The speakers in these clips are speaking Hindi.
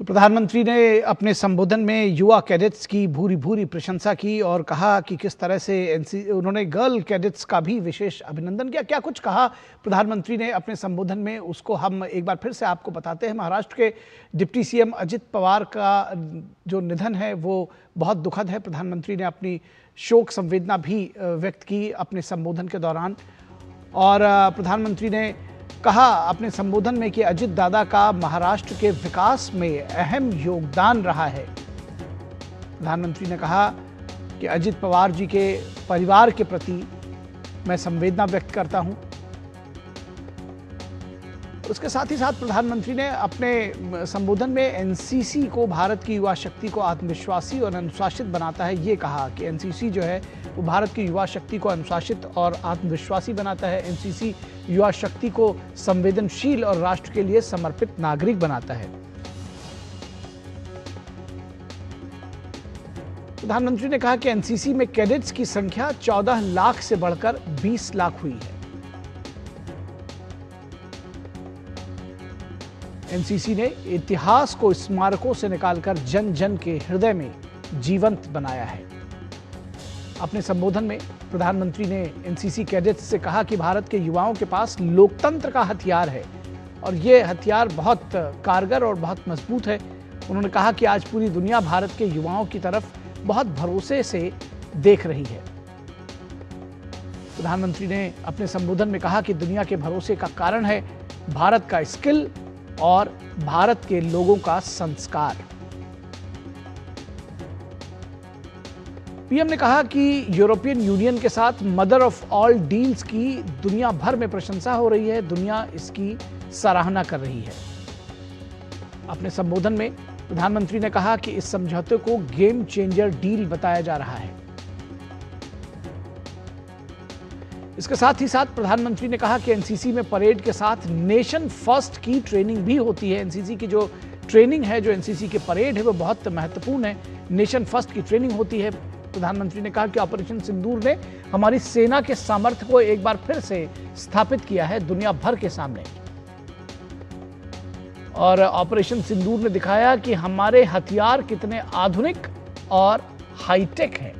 तो प्रधानमंत्री ने अपने संबोधन में युवा कैडेट्स की भूरी भूरी प्रशंसा की और कहा कि किस तरह से उन्होंने गर्ल कैडेट्स का भी विशेष अभिनंदन किया। क्या कुछ कहा प्रधानमंत्री ने अपने संबोधन में, उसको हम एक बार फिर से आपको बताते हैं। महाराष्ट्र के डिप्टी सीएम अजित पवार का जो निधन है वो बहुत दुखद है। प्रधानमंत्री ने अपनी शोक संवेदना भी व्यक्त की अपने संबोधन के दौरान और प्रधानमंत्री ने कहा अपने संबोधन में कि अजित दादा का महाराष्ट्र के विकास में अहम योगदान रहा है। प्रधानमंत्री ने कहा कि अजित पवार जी के परिवार के प्रति मैं संवेदना व्यक्त करता हूं। उसके साथ ही साथ प्रधानमंत्री ने अपने संबोधन में एनसीसी को भारत की युवा शक्ति को आत्मविश्वासी और अनुशासित बनाता है। ये कहा कि एनसीसी जो है वो भारत की युवा शक्ति को अनुशासित और आत्मविश्वासी बनाता है। एनसीसी युवा शक्ति को संवेदनशील और राष्ट्र के लिए समर्पित नागरिक बनाता है। प्रधानमंत्री ने कहा कि एनसीसी में कैडेट्स की संख्या 14 लाख से बढ़कर 20 लाख हुई है। एनसीसी ने इतिहास को स्मारकों से निकालकर जन जन के हृदय में जीवंत बनाया है। अपने संबोधन में प्रधानमंत्री ने एनसीसी कैडेट्स से कहा कि भारत के युवाओं के पास लोकतंत्र का हथियार है और ये हथियार बहुत कारगर और बहुत मजबूत है। उन्होंने कहा कि आज पूरी दुनिया भारत के युवाओं की तरफ बहुत भरोसे से देख रही है। प्रधानमंत्री ने अपने संबोधन में कहा कि दुनिया के भरोसे का कारण है भारत का स्किल और भारत के लोगों का संस्कार। पीएम ने कहा कि यूरोपियन यूनियन के साथ मदर ऑफ ऑल डील्स की दुनिया भर में प्रशंसा हो रही है, दुनिया इसकी सराहना कर रही है। अपने संबोधन में प्रधानमंत्री ने कहा कि इस समझौते को गेम चेंजर डील बताया जा रहा है। इसके साथ ही साथ प्रधानमंत्री ने कहा कि एनसीसी में परेड के साथ नेशन फर्स्ट की ट्रेनिंग भी होती है। एनसीसी की जो ट्रेनिंग है, जो एनसीसी की परेड है, वो बहुत महत्वपूर्ण है। नेशन फर्स्ट की ट्रेनिंग होती है। प्रधानमंत्री ने कहा कि ऑपरेशन सिंदूर ने हमारी सेना के सामर्थ्य को एक बार फिर से स्थापित किया है दुनिया भर के सामने। और ऑपरेशन सिंदूर ने दिखाया कि हमारे हथियार कितने आधुनिक और हाईटेक हैं।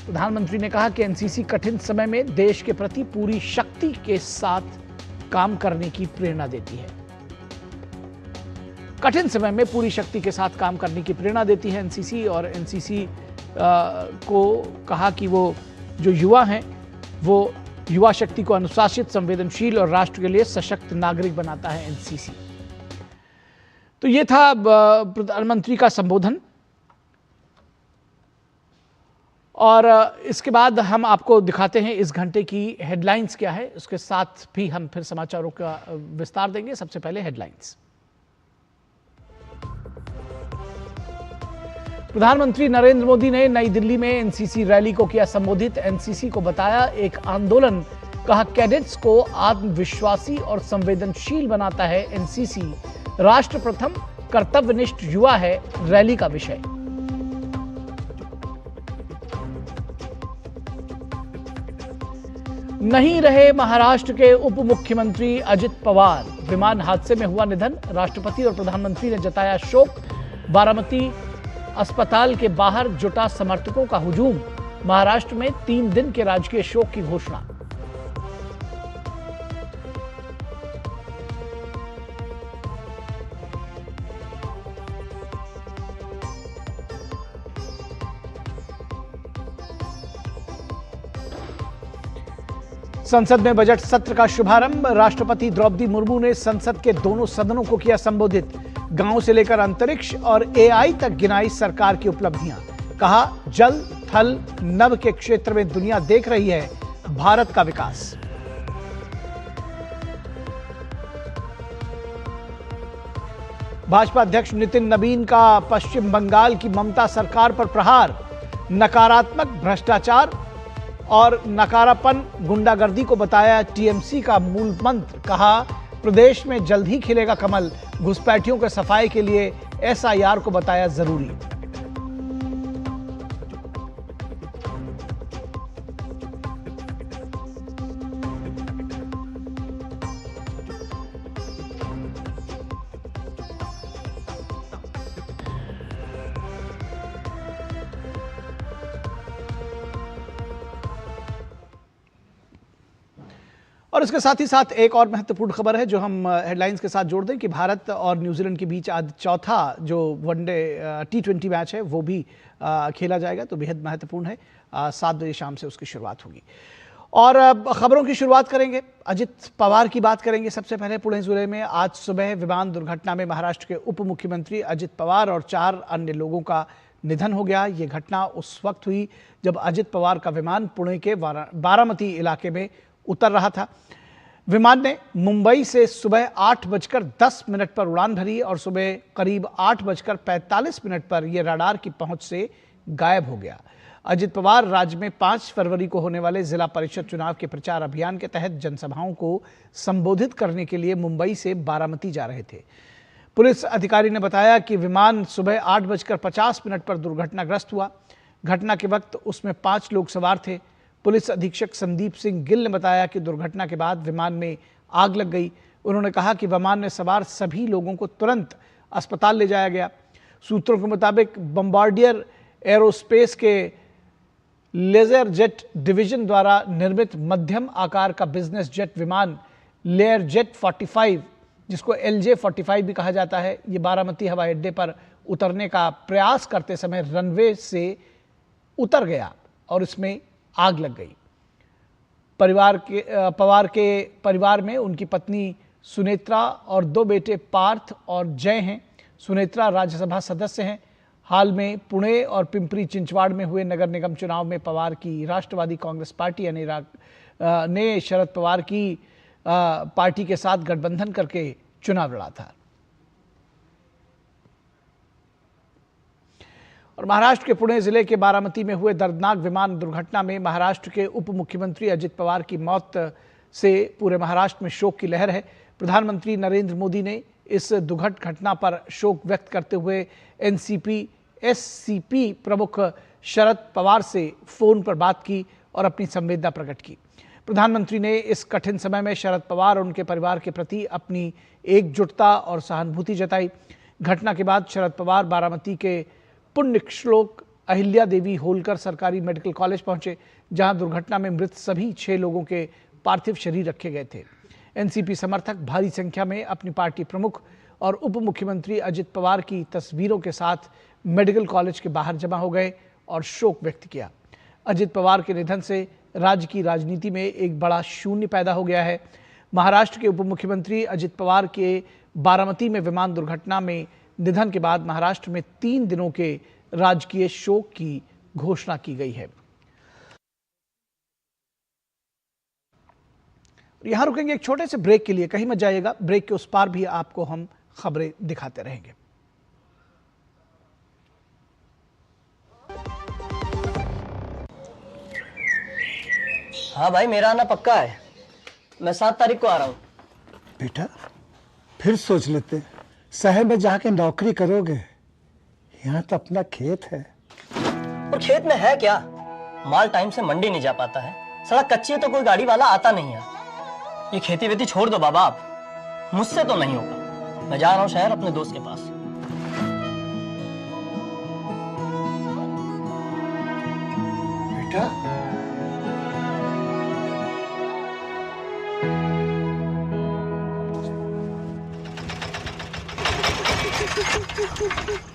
प्रधानमंत्री ने कहा कि एनसीसी कठिन समय में देश के प्रति पूरी शक्ति के साथ काम करने की प्रेरणा देती है। कठिन समय में पूरी शक्ति के साथ काम करने की प्रेरणा देती है एनसीसी। और एनसीसी को कहा कि वो जो युवा हैं वो युवा शक्ति को अनुशासित, संवेदनशील और राष्ट्र के लिए सशक्त नागरिक बनाता है एनसीसी। तो ये था प्रधानमंत्री का संबोधन। और इसके बाद हम आपको दिखाते हैं इस घंटे की हेडलाइंस क्या है, उसके साथ भी हम फिर समाचारों का विस्तार देंगे। सबसे पहले हेडलाइंस। प्रधानमंत्री नरेंद्र मोदी ने नई दिल्ली में एनसीसी रैली को किया संबोधित। एनसीसी को बताया एक आंदोलन, कहा कैडेट्स को आत्मविश्वासी और संवेदनशील बनाता है एनसीसी। राष्ट्र प्रथम, कर्तव्यनिष्ठ युवा है रैली का विषय। नहीं रहे महाराष्ट्र के उप मुख्यमंत्री अजित पवार, विमान हादसे में हुआ निधन। राष्ट्रपति और प्रधानमंत्री ने जताया शोक। बारामती अस्पताल के बाहर जुटा समर्थकों का हुजूम। महाराष्ट्र में 3 दिन के राजकीय शोक की घोषणा। संसद में बजट सत्र का शुभारंभ। राष्ट्रपति द्रौपदी मुर्मू ने संसद के दोनों सदनों को किया संबोधित। गांव से लेकर अंतरिक्ष और एआई तक गिनाई सरकार की उपलब्धियां। कहा जल, थल, नभ के क्षेत्र में दुनिया देख रही है भारत का विकास। भाजपा अध्यक्ष नितिन नबीन का पश्चिम बंगाल की ममता सरकार पर प्रहार। नकारात्मक भ्रष्टाचार और नकारापन गुंडागर्दी को बताया टीएमसी का मूल मंत्र। कहा प्रदेश में जल्द ही खिलेगा कमल। घुसपैठियों के सफाई के लिए एसआईआर को बताया जरूरी। और इसके साथ ही साथ एक और महत्वपूर्ण खबर है जो हम हेडलाइंस के साथ जोड़ दें कि भारत और न्यूजीलैंड के बीच आज चौथा जो वनडे T20 मैच है वो भी खेला जाएगा, तो बेहद महत्वपूर्ण है। 7 बजे शाम से उसकी शुरुआत होगी। और अब खबरों की शुरुआत करेंगे, अजित पवार की बात करेंगे। सबसे पहले पुणे जिले में आज सुबह विमान दुर्घटना में महाराष्ट्र के उप मुख्यमंत्री अजित पवार और 4 अन्य लोगों का निधन हो गया। ये घटना उस वक्त हुई जब अजित पवार का विमान पुणे के बारामती इलाके में उतर रहा था। विमान ने मुंबई से सुबह 8:10 पर उड़ान भरी और सुबह करीब 8:45 पर यह रडार की पहुंच से गायब हो गया। अजित पवार राज्य में 5 फरवरी को होने वाले जिला परिषद चुनाव के प्रचार अभियान के तहत जनसभाओं को संबोधित करने के लिए मुंबई से बारामती जा रहे थे। पुलिस अधिकारी ने बताया कि विमान सुबह 8:50 पर दुर्घटनाग्रस्त हुआ। घटना के वक्त उसमें 5 लोग सवार थे। पुलिस अधीक्षक संदीप सिंह गिल ने बताया कि दुर्घटना के बाद विमान में आग लग गई। उन्होंने कहा कि विमान में सवार सभी लोगों को तुरंत अस्पताल ले जाया गया। सूत्रों के मुताबिक बम्बार्डियर एरोस्पेस के लेजर जेट डिवीजन द्वारा निर्मित मध्यम आकार का बिजनेस जेट विमान लेयर जेट 45, जिसको LJ-45 भी कहा जाता है, ये बारामती हवाई अड्डे पर उतरने का प्रयास करते समय रनवे से उतर गया और इसमें आग लग गई। पवार के परिवार में उनकी पत्नी सुनेत्रा और 2 बेटे पार्थ और जय हैं। सुनेत्रा राज्यसभा सदस्य हैं। हाल में पुणे और पिंपरी चिंचवाड़ में हुए नगर निगम चुनाव में पवार की राष्ट्रवादी कांग्रेस पार्टी ने शरद पवार की पार्टी के साथ गठबंधन करके चुनाव लड़ा था। और महाराष्ट्र के पुणे जिले के बारामती में हुए दर्दनाक विमान दुर्घटना में महाराष्ट्र के उप मुख्यमंत्री अजित पवार की मौत से पूरे महाराष्ट्र में शोक की लहर है। प्रधानमंत्री नरेंद्र मोदी ने इस दुखद घटना पर शोक व्यक्त करते हुए एनसीपी प्रमुख शरद पवार से फोन पर बात की और अपनी संवेदना प्रकट की। प्रधानमंत्री ने इस कठिन समय में शरद पवार और उनके परिवार के प्रति अपनी एकजुटता और सहानुभूति जताई। घटना के बाद शरद पवार बारामती के पुण्य श्लोक अहिल्या देवी होलकर सरकारी मेडिकल कॉलेज पहुंचे, जहां दुर्घटना में मृत सभी 6 लोगों के पार्थिव शरीर रखे गए थे। एनसीपी समर्थक भारी संख्या में अपनी पार्टी प्रमुख और उप मुख्यमंत्री अजित पवार की तस्वीरों के साथ मेडिकल कॉलेज के बाहर जमा हो गए और शोक व्यक्त किया। अजित पवार के निधन से राज्य की राजनीति में एक बड़ा शून्य पैदा हो गया है। महाराष्ट्र के उप मुख्यमंत्री अजित पवार के बारामती में विमान दुर्घटना में निधन के बाद महाराष्ट्र में 3 दिनों के राजकीय शोक की घोषणा की गई है। यहां रुकेंगे एक छोटे से ब्रेक के लिए, कहीं मत जाइएगा। ब्रेक के उस पार भी आपको हम खबरें दिखाते रहेंगे। हाँ भाई, मेरा आना पक्का है। मैं 7 तारीख को आ रहा हूँ। बेटा फिर सोच लेते, शहर में जाके नौकरी करोगे, यहाँ तो अपना खेत है। और खेत में है क्या, माल टाइम से मंडी नहीं जा पाता है, सड़क कच्ची है तो कोई गाड़ी वाला आता नहीं है। ये खेती वेती छोड़ दो बाबा, आप मुझसे तो नहीं होगा। मैं जा रहा हूँ शहर अपने दोस्त के पास। बेटा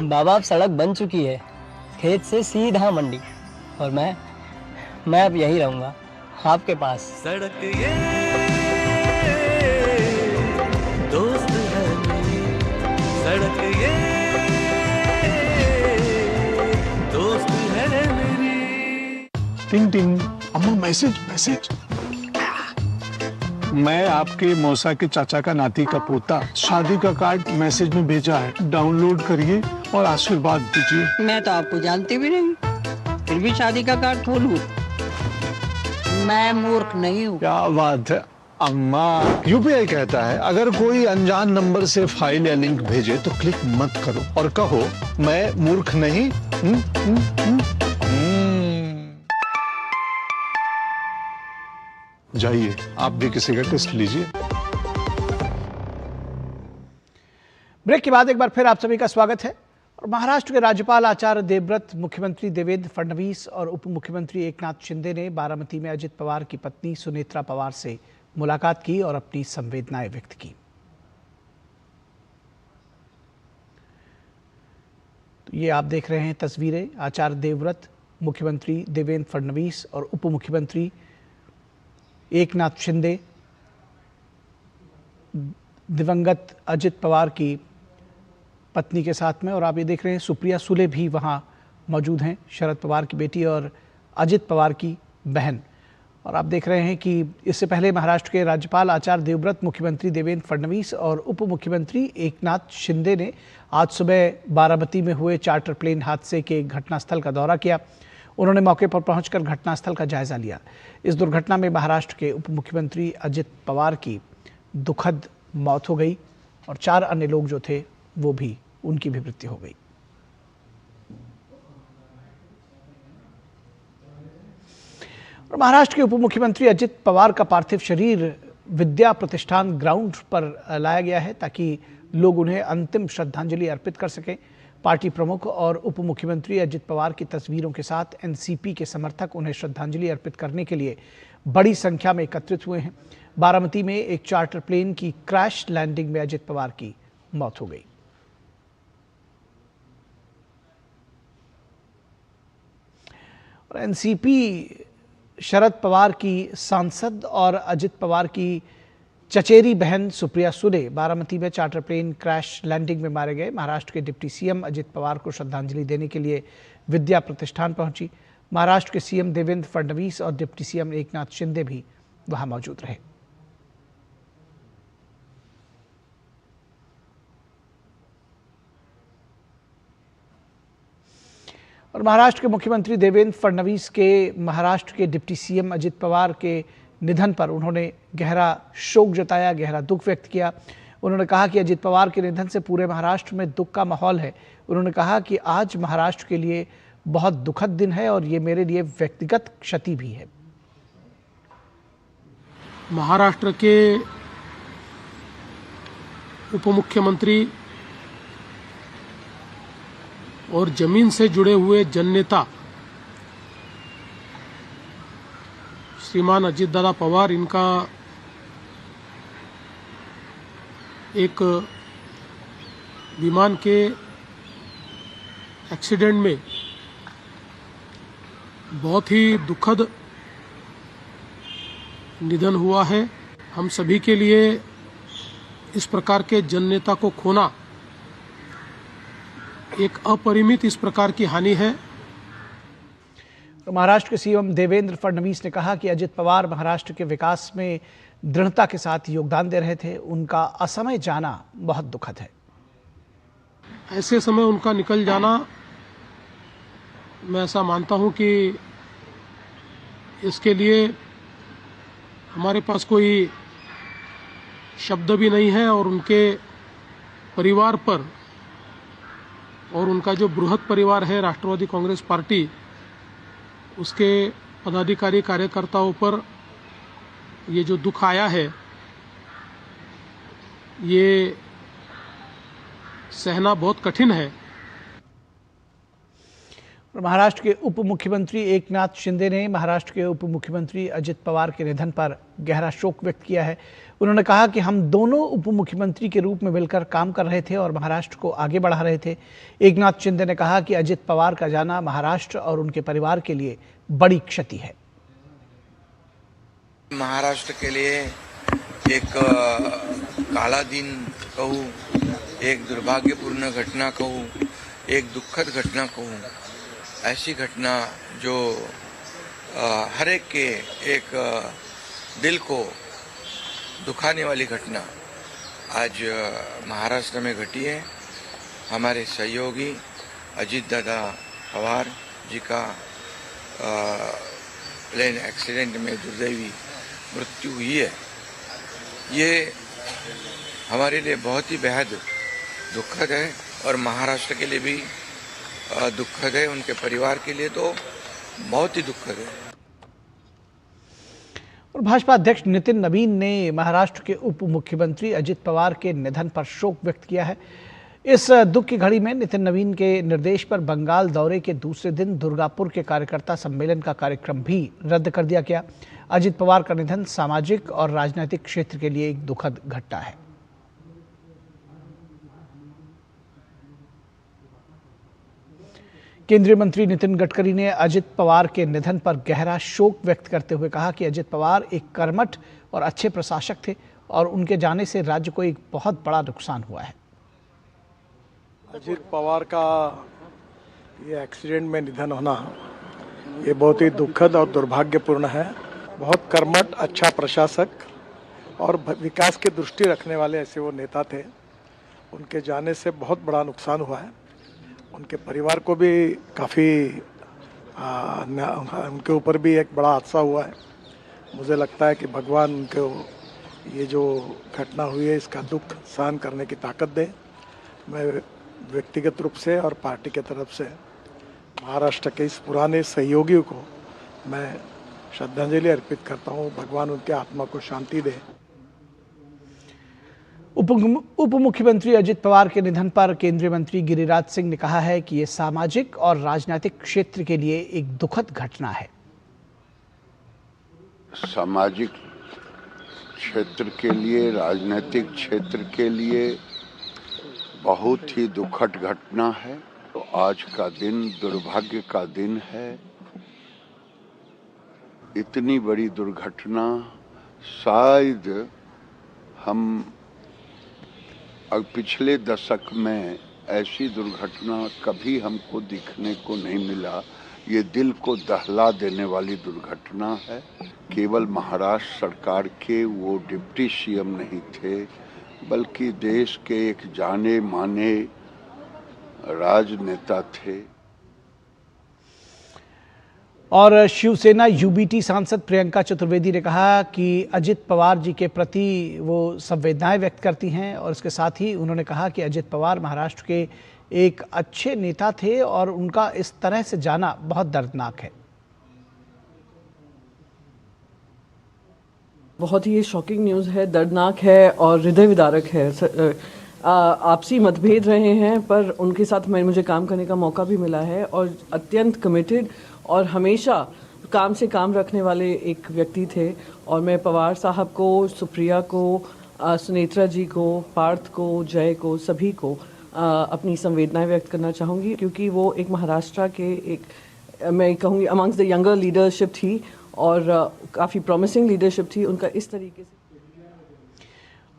बाबा अब सड़क बन चुकी है, खेत से सीधा मंडी, और मैं अब यही रहूंगा आपके पास। सड़क ये दोस्त है मेरी, सड़क ये दोस्त है मेरी। टिंग टिंग, अम्मा मैसेज। मैं आपके मौसा के चाचा का नाती का पोता, शादी का कार्ड मैसेज में भेजा है, डाउनलोड करिए और आशीर्वाद दीजिए। मैं तो आपको जानती भी नहीं, फिर भी शादी का कार्ड खोलूं? मैं मूर्ख नहीं हूँ। क्या बात है अम्मा। यूपीआई कहता है अगर कोई अनजान नंबर से फाइल या लिंक भेजे तो क्लिक मत करो और कहो मैं मूर्ख नहीं। जाइए आप भी किसी का टेस्ट लीजिए। ब्रेक के बाद एक बार फिर आप सभी का स्वागत है। और महाराष्ट्र के राज्यपाल आचार्य देवव्रत, मुख्यमंत्री देवेंद्र फडणवीस और उप मुख्यमंत्री एकनाथ शिंदे ने बारामती में अजित पवार की पत्नी सुनेत्रा पवार से मुलाकात की और अपनी संवेदनाएं व्यक्त की। तो ये आप देख रहे हैं तस्वीरें आचार्य देवव्रत, मुख्यमंत्री देवेंद्र फडणवीस और उप मुख्यमंत्री एकनाथ शिंदे, दिवंगत अजित पवार की पत्नी के साथ में। और आप ये देख रहे हैं सुप्रिया सुले भी वहाँ मौजूद हैं, शरद पवार की बेटी और अजित पवार की बहन। और आप देख रहे हैं कि इससे पहले महाराष्ट्र के राज्यपाल आचार्य देवव्रत, मुख्यमंत्री देवेंद्र फडणवीस और उप मुख्यमंत्री एकनाथ शिंदे ने आज सुबह बारामती में हुए चार्टर प्लेन हादसे के घटनास्थल का दौरा किया। उन्होंने मौके पर पहुंचकर घटनास्थल का जायजा लिया। इस दुर्घटना में महाराष्ट्र के उप मुख्यमंत्री अजित पवार की दुखद मौत हो गई और 4 अन्य लोग जो थे वो भी, उनकी भी मृत्यु हो गई। और महाराष्ट्र के उप मुख्यमंत्री अजित पवार का पार्थिव शरीर विद्या प्रतिष्ठान ग्राउंड पर लाया गया है ताकि लोग उन्हें अंतिम श्रद्धांजलि अर्पित कर सकें। पार्टी प्रमुख और उप मुख्यमंत्री अजित पवार की तस्वीरों के साथ एनसीपी के समर्थक उन्हें श्रद्धांजलि अर्पित करने के लिए बड़ी संख्या में एकत्रित हुए हैं। बारामती में एक चार्टर प्लेन की क्रैश लैंडिंग में अजित पवार की मौत हो गई। और एनसीपी शरद पवार की सांसद और अजित पवार की चचेरी बहन सुप्रिया सुले बारामती में चार्टर प्लेन क्रैश लैंडिंग में मारे गए। महाराष्ट्र के डिप्टी सीएम अजित पवार को श्रद्धांजलि देने के लिए विद्या प्रतिष्ठान पहुंची। महाराष्ट्र के सीएम देवेंद्र फडणवीस और डिप्टी सीएम एकनाथ शिंदे भी वहां मौजूद रहे। और महाराष्ट्र के मुख्यमंत्री देवेंद्र फडणवीस के महाराष्ट्र के डिप्टी सीएम अजित पवार के निधन पर उन्होंने गहरा शोक जताया, गहरा दुख व्यक्त किया। उन्होंने कहा कि अजित पवार के निधन से पूरे महाराष्ट्र में दुख का माहौल है। उन्होंने कहा कि आज महाराष्ट्र के लिए बहुत दुखद दिन है और ये मेरे लिए व्यक्तिगत क्षति भी है। महाराष्ट्र के उप मुख्यमंत्री और जमीन से जुड़े हुए जननेता श्रीमान अजित दादा पवार, इनका एक विमान के एक्सीडेंट में बहुत ही दुखद निधन हुआ है। हम सभी के लिए इस प्रकार के जननेता को खोना एक अपरिमित इस प्रकार की हानि है। महाराष्ट्र के सीएम देवेंद्र फडणवीस ने कहा कि अजित पवार महाराष्ट्र के विकास में दृढ़ता के साथ योगदान दे रहे थे। उनका असमय जाना बहुत दुखद है। ऐसे समय उनका निकल जाना, मैं ऐसा मानता हूं कि इसके लिए हमारे पास कोई शब्द भी नहीं है। और उनके परिवार पर और उनका जो बृहद परिवार है राष्ट्रवादी कांग्रेस पार्टी, उसके पदाधिकारी कार्यकर्ताओं पर ये जो दुख आया है, ये सहना बहुत कठिन है। महाराष्ट्र के उप मुख्यमंत्री एकनाथ शिंदे ने महाराष्ट्र के उप मुख्यमंत्री अजित पवार के निधन पर गहरा शोक व्यक्त किया है। उन्होंने कहा कि हम दोनों उप मुख्यमंत्री के रूप में मिलकर काम कर रहे थे और महाराष्ट्र को आगे बढ़ा रहे थे। एकनाथ शिंदे ने कहा कि अजित पवार का जाना महाराष्ट्र और उनके परिवार के लिए बड़ी क्षति है। महाराष्ट्र के लिए एक काला दिन कहूँ, एक दुर्भाग्यपूर्ण घटना कहूँ, एक दुखद घटना कहूँ, ऐसी घटना जो हर एक के एक दिल को दुखाने वाली घटना आज महाराष्ट्र में घटी है। हमारे सहयोगी अजित दादा पवार जी का प्लेन एक्सीडेंट में दुर्दैवी मृत्यु हुई है। ये हमारे लिए बहुत ही बेहद दुखद है और महाराष्ट्र के लिए भी दुखद है, उनके परिवार के लिए तो बहुत ही दुखद है। और भाजपा अध्यक्ष नितिन नवीन ने महाराष्ट्र के उप मुख्यमंत्री अजित पवार के निधन पर शोक व्यक्त किया है। इस दुख की घड़ी में नितिन नवीन के निर्देश पर बंगाल दौरे के दूसरे दिन दुर्गापुर के कार्यकर्ता सम्मेलन का कार्यक्रम भी रद्द कर दिया गया। अजित पवार का निधन सामाजिक और राजनीतिक क्षेत्र के लिए एक दुखद घटना है। केंद्रीय मंत्री नितिन गडकरी ने अजित पवार के निधन पर गहरा शोक व्यक्त करते हुए कहा कि अजित पवार एक कर्मठ और अच्छे प्रशासक थे और उनके जाने से राज्य को एक बहुत बड़ा नुकसान हुआ है। अजित पवार का ये एक्सीडेंट में निधन होना ये बहुत ही दुखद और दुर्भाग्यपूर्ण है। बहुत कर्मठ, अच्छा प्रशासक और विकास की दृष्टि रखने वाले ऐसे वो नेता थे। उनके जाने से बहुत बड़ा नुकसान हुआ है। उनके परिवार को भी काफ़ी उनके ऊपर भी एक बड़ा हादसा हुआ है। मुझे लगता है कि भगवान उनको ये जो घटना हुई है इसका दुख सहन करने की ताकत दे। मैं व्यक्तिगत रूप से और पार्टी के तरफ से महाराष्ट्र के इस पुराने सहयोगी को मैं श्रद्धांजलि अर्पित करता हूँ। भगवान उनके आत्मा को शांति दे। उप मुख्यमंत्री अजित पवार के निधन पर केंद्रीय मंत्री गिरिराज सिंह ने कहा है कि ये सामाजिक और राजनीतिक क्षेत्र के लिए एक दुखद घटना है। सामाजिक क्षेत्र के लिए, राजनीतिक क्षेत्र के लिए बहुत ही दुखद घटना है। तो आज का दिन दुर्भाग्य का दिन है। इतनी बड़ी दुर्घटना शायद हम पिछले दशक में ऐसी दुर्घटना कभी हमको दिखने को नहीं मिला। ये दिल को दहला देने वाली दुर्घटना है। केवल महाराष्ट्र सरकार के वो डिप्टी सीएम नहीं थे, बल्कि देश के एक जाने माने राजनेता थे। और शिवसेना यूबीटी सांसद प्रियंका चतुर्वेदी ने कहा कि अजित पवार जी के प्रति वो संवेदनाएं व्यक्त करती हैं और इसके साथ ही उन्होंने कहा कि अजित पवार महाराष्ट्र के एक अच्छे नेता थे और उनका इस तरह से जाना बहुत दर्दनाक है। बहुत ही शॉकिंग न्यूज़ है, दर्दनाक है और हृदय विदारक है। आपसी मतभेद रहे हैं पर उनके साथ मुझे काम करने का मौका भी मिला है और अत्यंत कमिटेड और हमेशा काम से काम रखने वाले एक व्यक्ति थे। और मैं पवार साहब को, सुप्रिया को, सुनेत्रा जी को, पार्थ को, जय को, सभी को अपनी संवेदनाएं व्यक्त करना चाहूँगी, क्योंकि वो एक महाराष्ट्र के एक मैं कहूँगी अमंग्स द यंगर लीडरशिप थी और काफ़ी प्रॉमिसिंग लीडरशिप थी उनका इस तरीके से।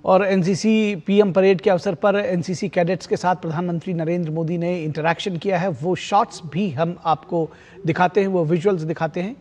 और एनसीसी पीएम परेड के अवसर पर एनसीसी कैडेट्स के साथ प्रधानमंत्री नरेंद्र मोदी ने इंटरैक्शन किया है। वो शॉट्स भी हम आपको दिखाते हैं, वो विजुअल्स दिखाते हैं।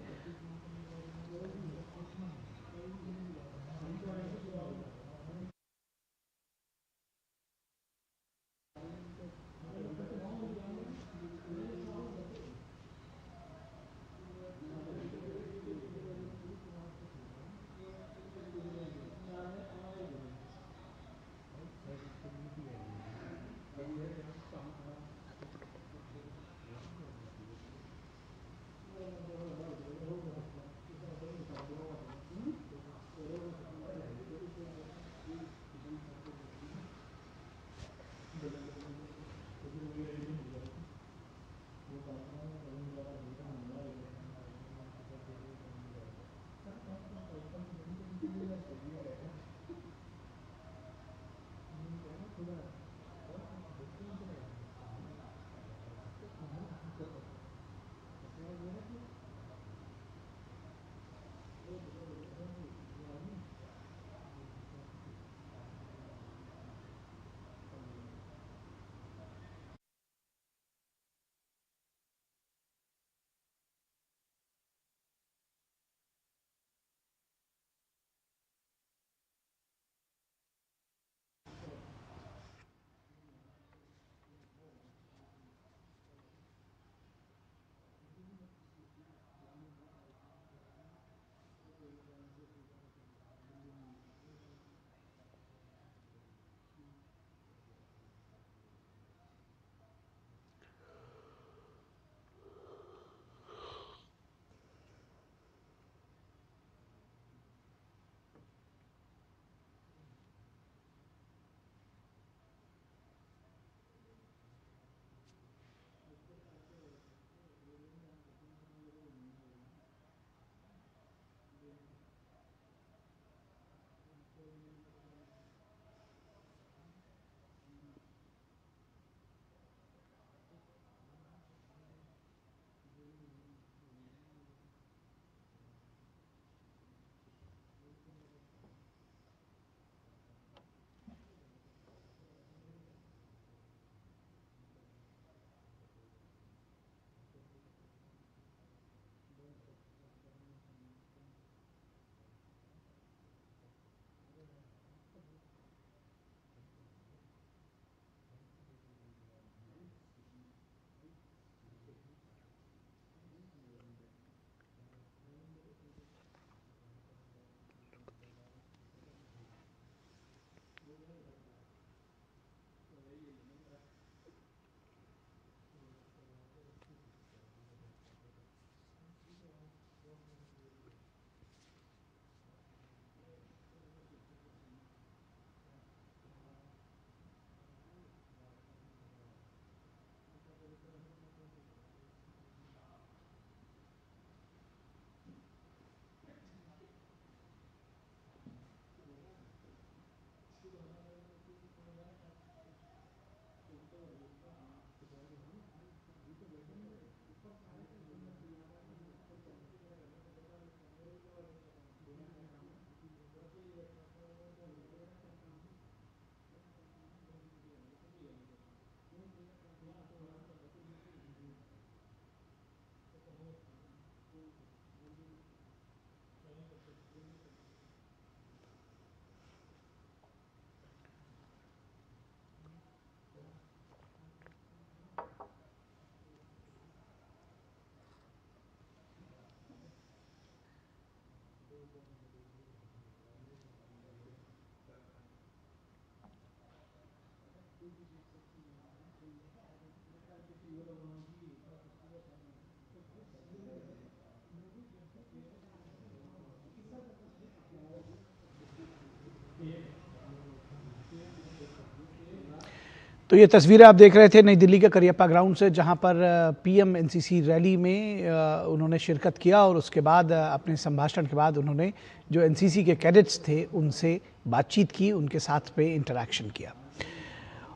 तो ये तस्वीरें आप देख रहे थे नई दिल्ली के करियप्पा ग्राउंड से, जहां पर पीएम एनसीसी रैली में उन्होंने शिरकत किया और उसके बाद अपने संभाषण के बाद उन्होंने जो एनसीसी के कैडेट्स थे उनसे बातचीत की, उनके साथ पे इंटरैक्शन किया।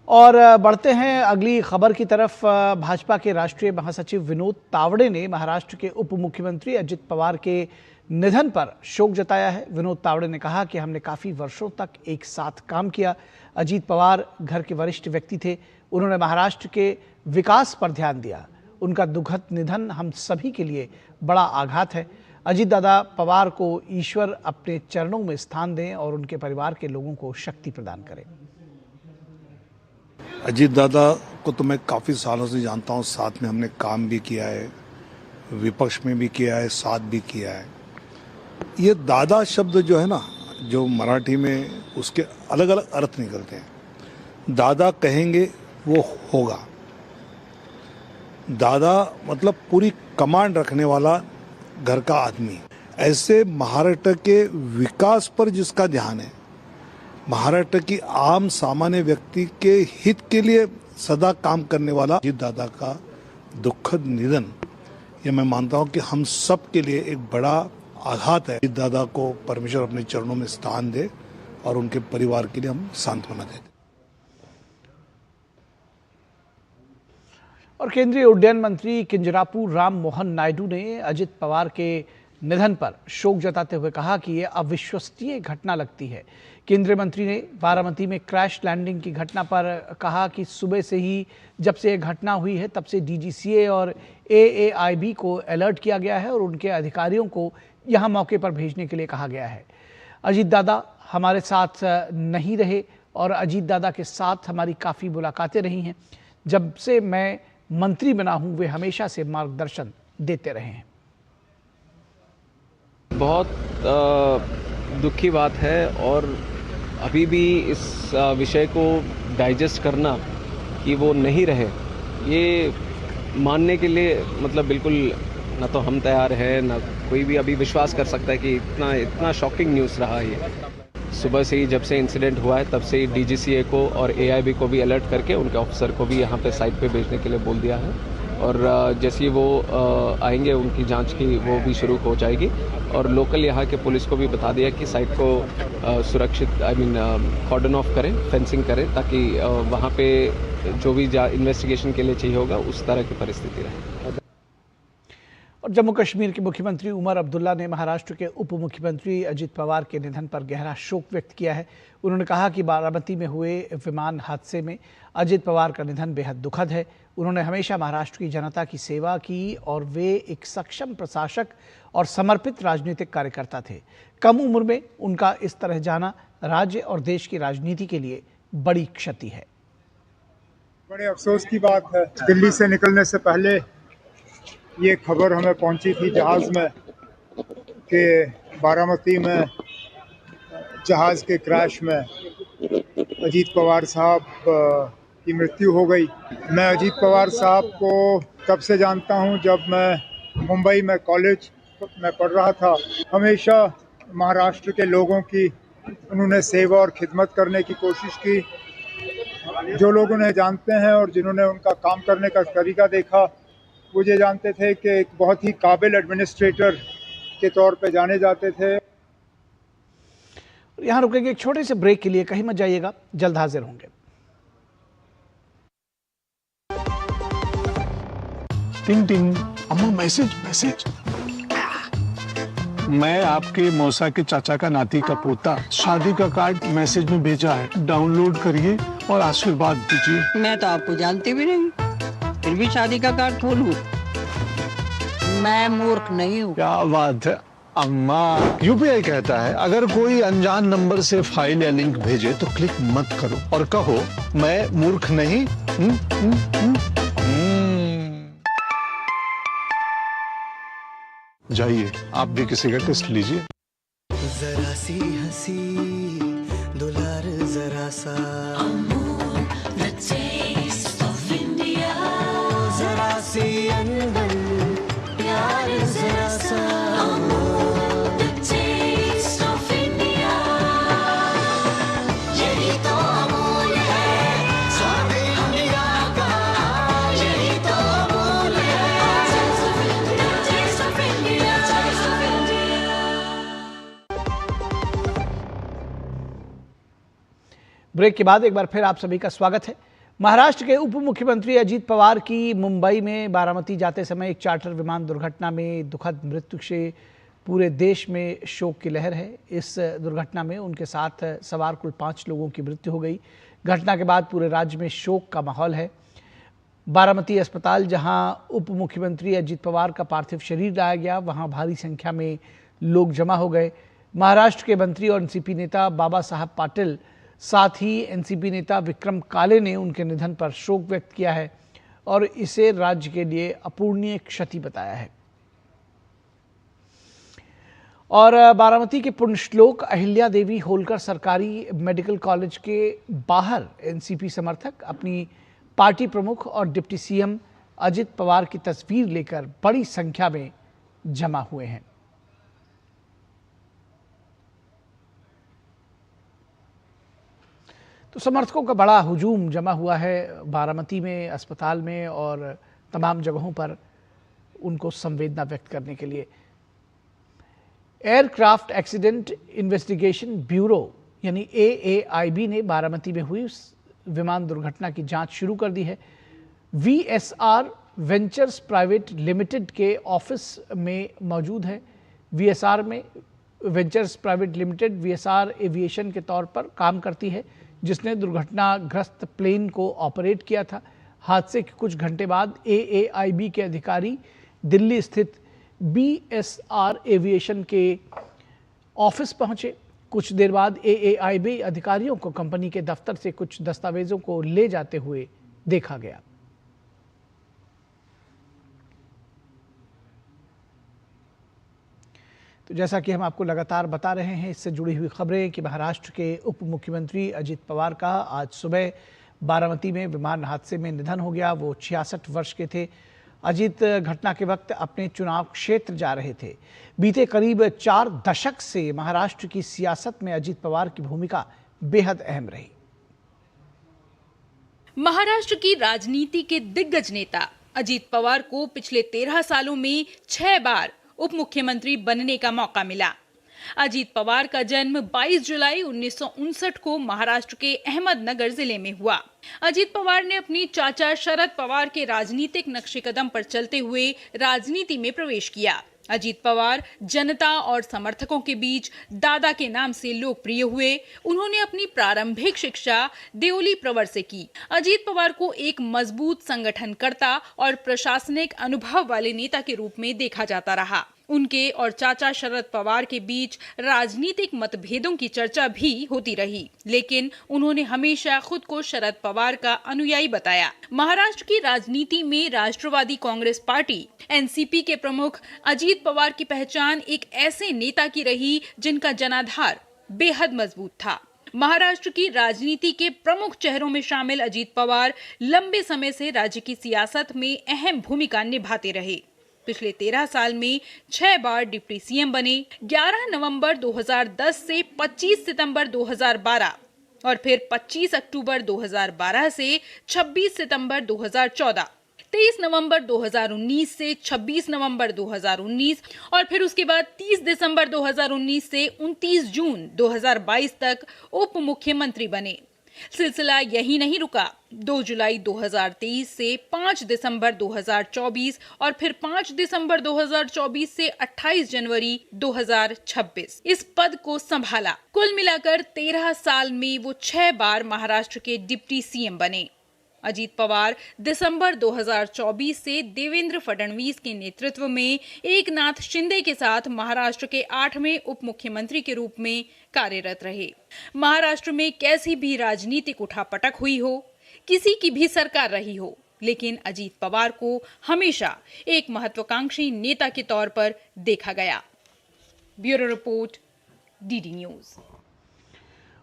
और बढ़ते हैं अगली खबर की तरफ। भाजपा के राष्ट्रीय महासचिव विनोद तावड़े ने महाराष्ट्र के उप मुख्यमंत्री अजित पवार के निधन पर शोक जताया है। विनोद तावड़े ने कहा कि हमने काफ़ी वर्षों तक एक साथ काम किया। अजीत पवार घर के वरिष्ठ व्यक्ति थे, उन्होंने महाराष्ट्र के विकास पर ध्यान दिया। उनका दुखद निधन हम सभी के लिए बड़ा आघात है। अजीत दादा पवार को ईश्वर अपने चरणों में स्थान दें और उनके परिवार के लोगों को शक्ति प्रदान करें। अजीत दादा को तो मैं काफ़ी सालों से जानता हूँ, साथ में हमने काम भी किया है, विपक्ष में भी किया है, साथ भी किया है। ये दादा शब्द जो है ना, जो मराठी में उसके अलग अलग अर्थ निकलते हैं। दादा कहेंगे वो होगा। दादा मतलब पूरी कमांड रखने वाला घर का आदमी। ऐसे महाराष्ट्र के विकास पर जिसका ध्यान है, महाराष्ट्र की आम सामान्य व्यक्ति के हित के लिए सदा काम करने वाला अजीत दादा का दुखद निधन, ये मैं मानता हूं कि हम सब के लिए एक बड़ा आघात है। अजीत दादा को परमेश्वर अपने चरणों में स्थान दे और उनके परिवार के लिए हम सांत्वना देते। और केंद्रीय उड्डयन मंत्री किंजरापू राम मोहन नायडू ने अजित पवार के निधन पर शोक जताते हुए कहा कि यह अविश्वसनीय घटना लगती है। केंद्रीय मंत्री ने बारामती में क्रैश लैंडिंग की घटना पर कहा कि सुबह से ही जब से यह घटना हुई है तब से डीजीसीए और एएआईबी को अलर्ट किया गया है और उनके अधिकारियों को यहां मौके पर भेजने के लिए कहा गया है। अजीत दादा हमारे साथ नहीं रहे और अजीत दादा के साथ हमारी काफ़ी मुलाकातें रही हैं। जब से मैं मंत्री बना हूं वे हमेशा से मार्गदर्शन देते रहे हैं। बहुत दुख की बात है और अभी भी इस विषय को डाइजेस्ट करना कि वो नहीं रहे, ये मानने के लिए मतलब बिल्कुल ना तो हम तैयार हैं, ना कोई भी अभी विश्वास कर सकता है कि इतना शॉकिंग न्यूज़ रहा ये। सुबह से ही जब से इंसिडेंट हुआ है तब से ही डीजीसीए को और एआईबी को भी अलर्ट करके उनके ऑफिसर को भी यहाँ पे साइट पे भेजने के लिए बोल दिया है और जैसे ही वो आएंगे उनकी जांच की वो भी शुरू हो जाएगी और लोकल यहाँ के पुलिस को भी बता दिया कि साइट को सुरक्षित कॉर्डन ऑफ करें, फेंसिंग करें ताकि वहाँ पे जो भी इन्वेस्टिगेशन के लिए चाहिए होगा उस तरह की परिस्थिति रहे। और जम्मू कश्मीर के मुख्यमंत्री उमर अब्दुल्ला ने महाराष्ट्र के उप मुख्यमंत्री अजित पवार के निधन पर गहरा शोक व्यक्त किया है। उन्होंने कहा कि बारामती में हुए विमान हादसे में अजित पवार का निधन बेहद दुखद है। उन्होंने हमेशा महाराष्ट्र की जनता की सेवा की और वे एक सक्षम प्रशासक और समर्पित राजनीतिक कार्यकर्ता थे। कम उम्र में उनका इस तरह जाना राज्य और देश की राजनीति के लिए बड़ी क्षति है। बड़े अफसोस की बात है, दिल्ली से निकलने से पहले ये खबर हमें पहुंची थी जहाज़ में कि बारामती में जहाज़ के क्रैश में अजीत पवार साहब की मृत्यु हो गई। मैं अजीत पवार साहब को तब से जानता हूं जब मैं मुंबई में कॉलेज में पढ़ रहा था। हमेशा महाराष्ट्र के लोगों की उन्होंने सेवा और खिदमत करने की कोशिश की। जो लोग उन्हें जानते हैं और जिन्होंने उनका काम करने का तरीका देखा वो ये जानते थे कि एक बहुत ही काबिल एडमिनिस्ट्रेटर के तौर पे जाने जाते थे। यहाँ रुकेंगे एक छोटे से ब्रेक के लिए, कहीं मत जाइएगा, जल्द हाजिर होंगे। टिंग टिंग, अम्मा मैसेज। मैं आपके मौसा के चाचा का नाती का पोता, शादी का कार्ड मैसेज में भेजा है, डाउनलोड करिए और आशीर्वाद दीजिए। मैं तो आपको जानती भी नहीं, फिर भी शादी का कार्ड खोलूं? मैं मूर्ख नहीं हूँ। क्या बात है अम्मा। यूपीआई कहता है अगर कोई अनजान नंबर से फाइल या लिंक भेजे तो क्लिक मत करो और कहो मैं मूर्ख नहीं। जाइए आप भी किसी का टेस्ट लीजिए। जरा सी हंसी दुलार जरा सा ब्रेक के बाद एक बार फिर आप सभी का स्वागत है। महाराष्ट्र के उप मुख्यमंत्री अजीत पवार की मुंबई में बारामती जाते समय एक चार्टर विमान दुर्घटना में दुखद मृत्यु से पूरे देश में शोक की लहर है। इस दुर्घटना में उनके साथ सवार कुल 5 लोगों की मृत्यु हो गई। घटना के बाद पूरे राज्य में शोक का माहौल है। बारामती अस्पताल, जहां उप मुख्यमंत्री अजीत पवार का पार्थिव शरीर लाया गया, वहां भारी संख्या में लोग जमा हो गए। महाराष्ट्र के मंत्री और एनसीपी नेता बाबा साहब पाटिल, साथ ही एनसीपी नेता विक्रम काले ने उनके निधन पर शोक व्यक्त किया है और इसे राज्य के लिए अपूरणीय क्षति बताया है। और बारामती के पुण्यश्लोक अहिल्या देवी होलकर सरकारी मेडिकल कॉलेज के बाहर एनसीपी समर्थक अपनी पार्टी प्रमुख और डिप्टी सीएम अजित पवार की तस्वीर लेकर बड़ी संख्या में जमा हुए हैं। तो समर्थकों का बड़ा हुजूम जमा हुआ है बारामती में, अस्पताल में और तमाम जगहों पर उनको संवेदना व्यक्त करने के लिए। एयरक्राफ्ट एक्सीडेंट इन्वेस्टिगेशन ब्यूरो यानी AAIB ने बारामती में हुई विमान दुर्घटना की जांच शुरू कर दी है। VSR वेंचर्स प्राइवेट लिमिटेड के ऑफिस में मौजूद है। VSR में ventures private limited VSR aviation के तौर पर काम करती है, जिसने दुर्घटनाग्रस्त प्लेन को ऑपरेट किया था। हादसे के कुछ घंटे बाद AAIB के अधिकारी दिल्ली स्थित BSR एविएशन के ऑफिस पहुंचे। कुछ देर बाद AAIB अधिकारियों को कंपनी के दफ्तर से कुछ दस्तावेजों को ले जाते हुए देखा गया। तो जैसा कि हम आपको लगातार बता रहे हैं, इससे जुड़ी हुई खबरें कि महाराष्ट्र के उप मुख्यमंत्री अजित पवार का आज सुबह बारामती में विमान हादसे में निधन हो गया। वो 66 वर्ष के थे। अजीत घटना के वक्त अपने चुनाव क्षेत्र जा रहे थे। बीते करीब 4 दशक से महाराष्ट्र की सियासत में अजीत पवार की भूमिका बेहद अहम रही। महाराष्ट्र की राजनीति के दिग्गज नेता अजीत पवार को पिछले 13 सालों में 6 बार उप मुख्यमंत्री बनने का मौका मिला। अजीत पवार का जन्म 22 जुलाई 1959 को महाराष्ट्र के अहमदनगर जिले में हुआ। अजीत पवार ने अपनी चाचा शरद पवार के राजनीतिक नक्शे कदम पर चलते हुए राजनीति में प्रवेश किया। अजीत पवार जनता और समर्थकों के बीच दादा के नाम से लोकप्रिय हुए। उन्होंने अपनी प्रारंभिक शिक्षा देओली प्रवर से की। अजीत पवार को एक मजबूत संगठनकर्ता और प्रशासनिक अनुभव वाले नेता के रूप में देखा जाता रहा। उनके और चाचा शरद पवार के बीच राजनीतिक मतभेदों की चर्चा भी होती रही, लेकिन उन्होंने हमेशा खुद को शरद पवार का अनुयायी बताया। महाराष्ट्र की राजनीति में राष्ट्रवादी कांग्रेस पार्टी एनसीपी के प्रमुख अजीत पवार की पहचान एक ऐसे नेता की रही जिनका जनाधार बेहद मजबूत था। महाराष्ट्र की राजनीति के प्रमुख चेहरों में शामिल अजीत पवार लंबे समय से राज्य की सियासत में अहम भूमिका निभाते रहे। पिछले 13 साल में 6 बार डिप्टी सीएम बने। 11 नवंबर 2010 से 25 सितंबर 2012 और फिर 25 अक्टूबर 2012 से 26 सितंबर 2014, 23 नवंबर 2019 से 26 नवंबर 2019 और फिर उसके बाद 30 दिसंबर 2019 से 29 जून 2022 तक उप मुख्यमंत्री बने। सिलसिला यही नहीं रुका। 2 जुलाई 2023 से 5 दिसंबर 2024 और फिर 5 दिसंबर 2024 से 28 जनवरी 2026 इस पद को संभाला। कुल मिलाकर 13 साल में वो 6 बार महाराष्ट्र के डिप्टी सीएम बने। अजीत पवार दिसंबर 2024 से देवेंद्र फडणवीस के नेतृत्व में एकनाथ शिंदे के साथ महाराष्ट्र के 8वें उप मुख्यमंत्री के रूप में कार्यरत रहे। महाराष्ट्र में कैसी भी राजनीतिक उठापटक हुई हो, किसी की भी सरकार रही हो, लेकिन अजीत पवार को हमेशा एक महत्वाकांक्षी नेता के तौर पर देखा गया। Bureau report, DD news.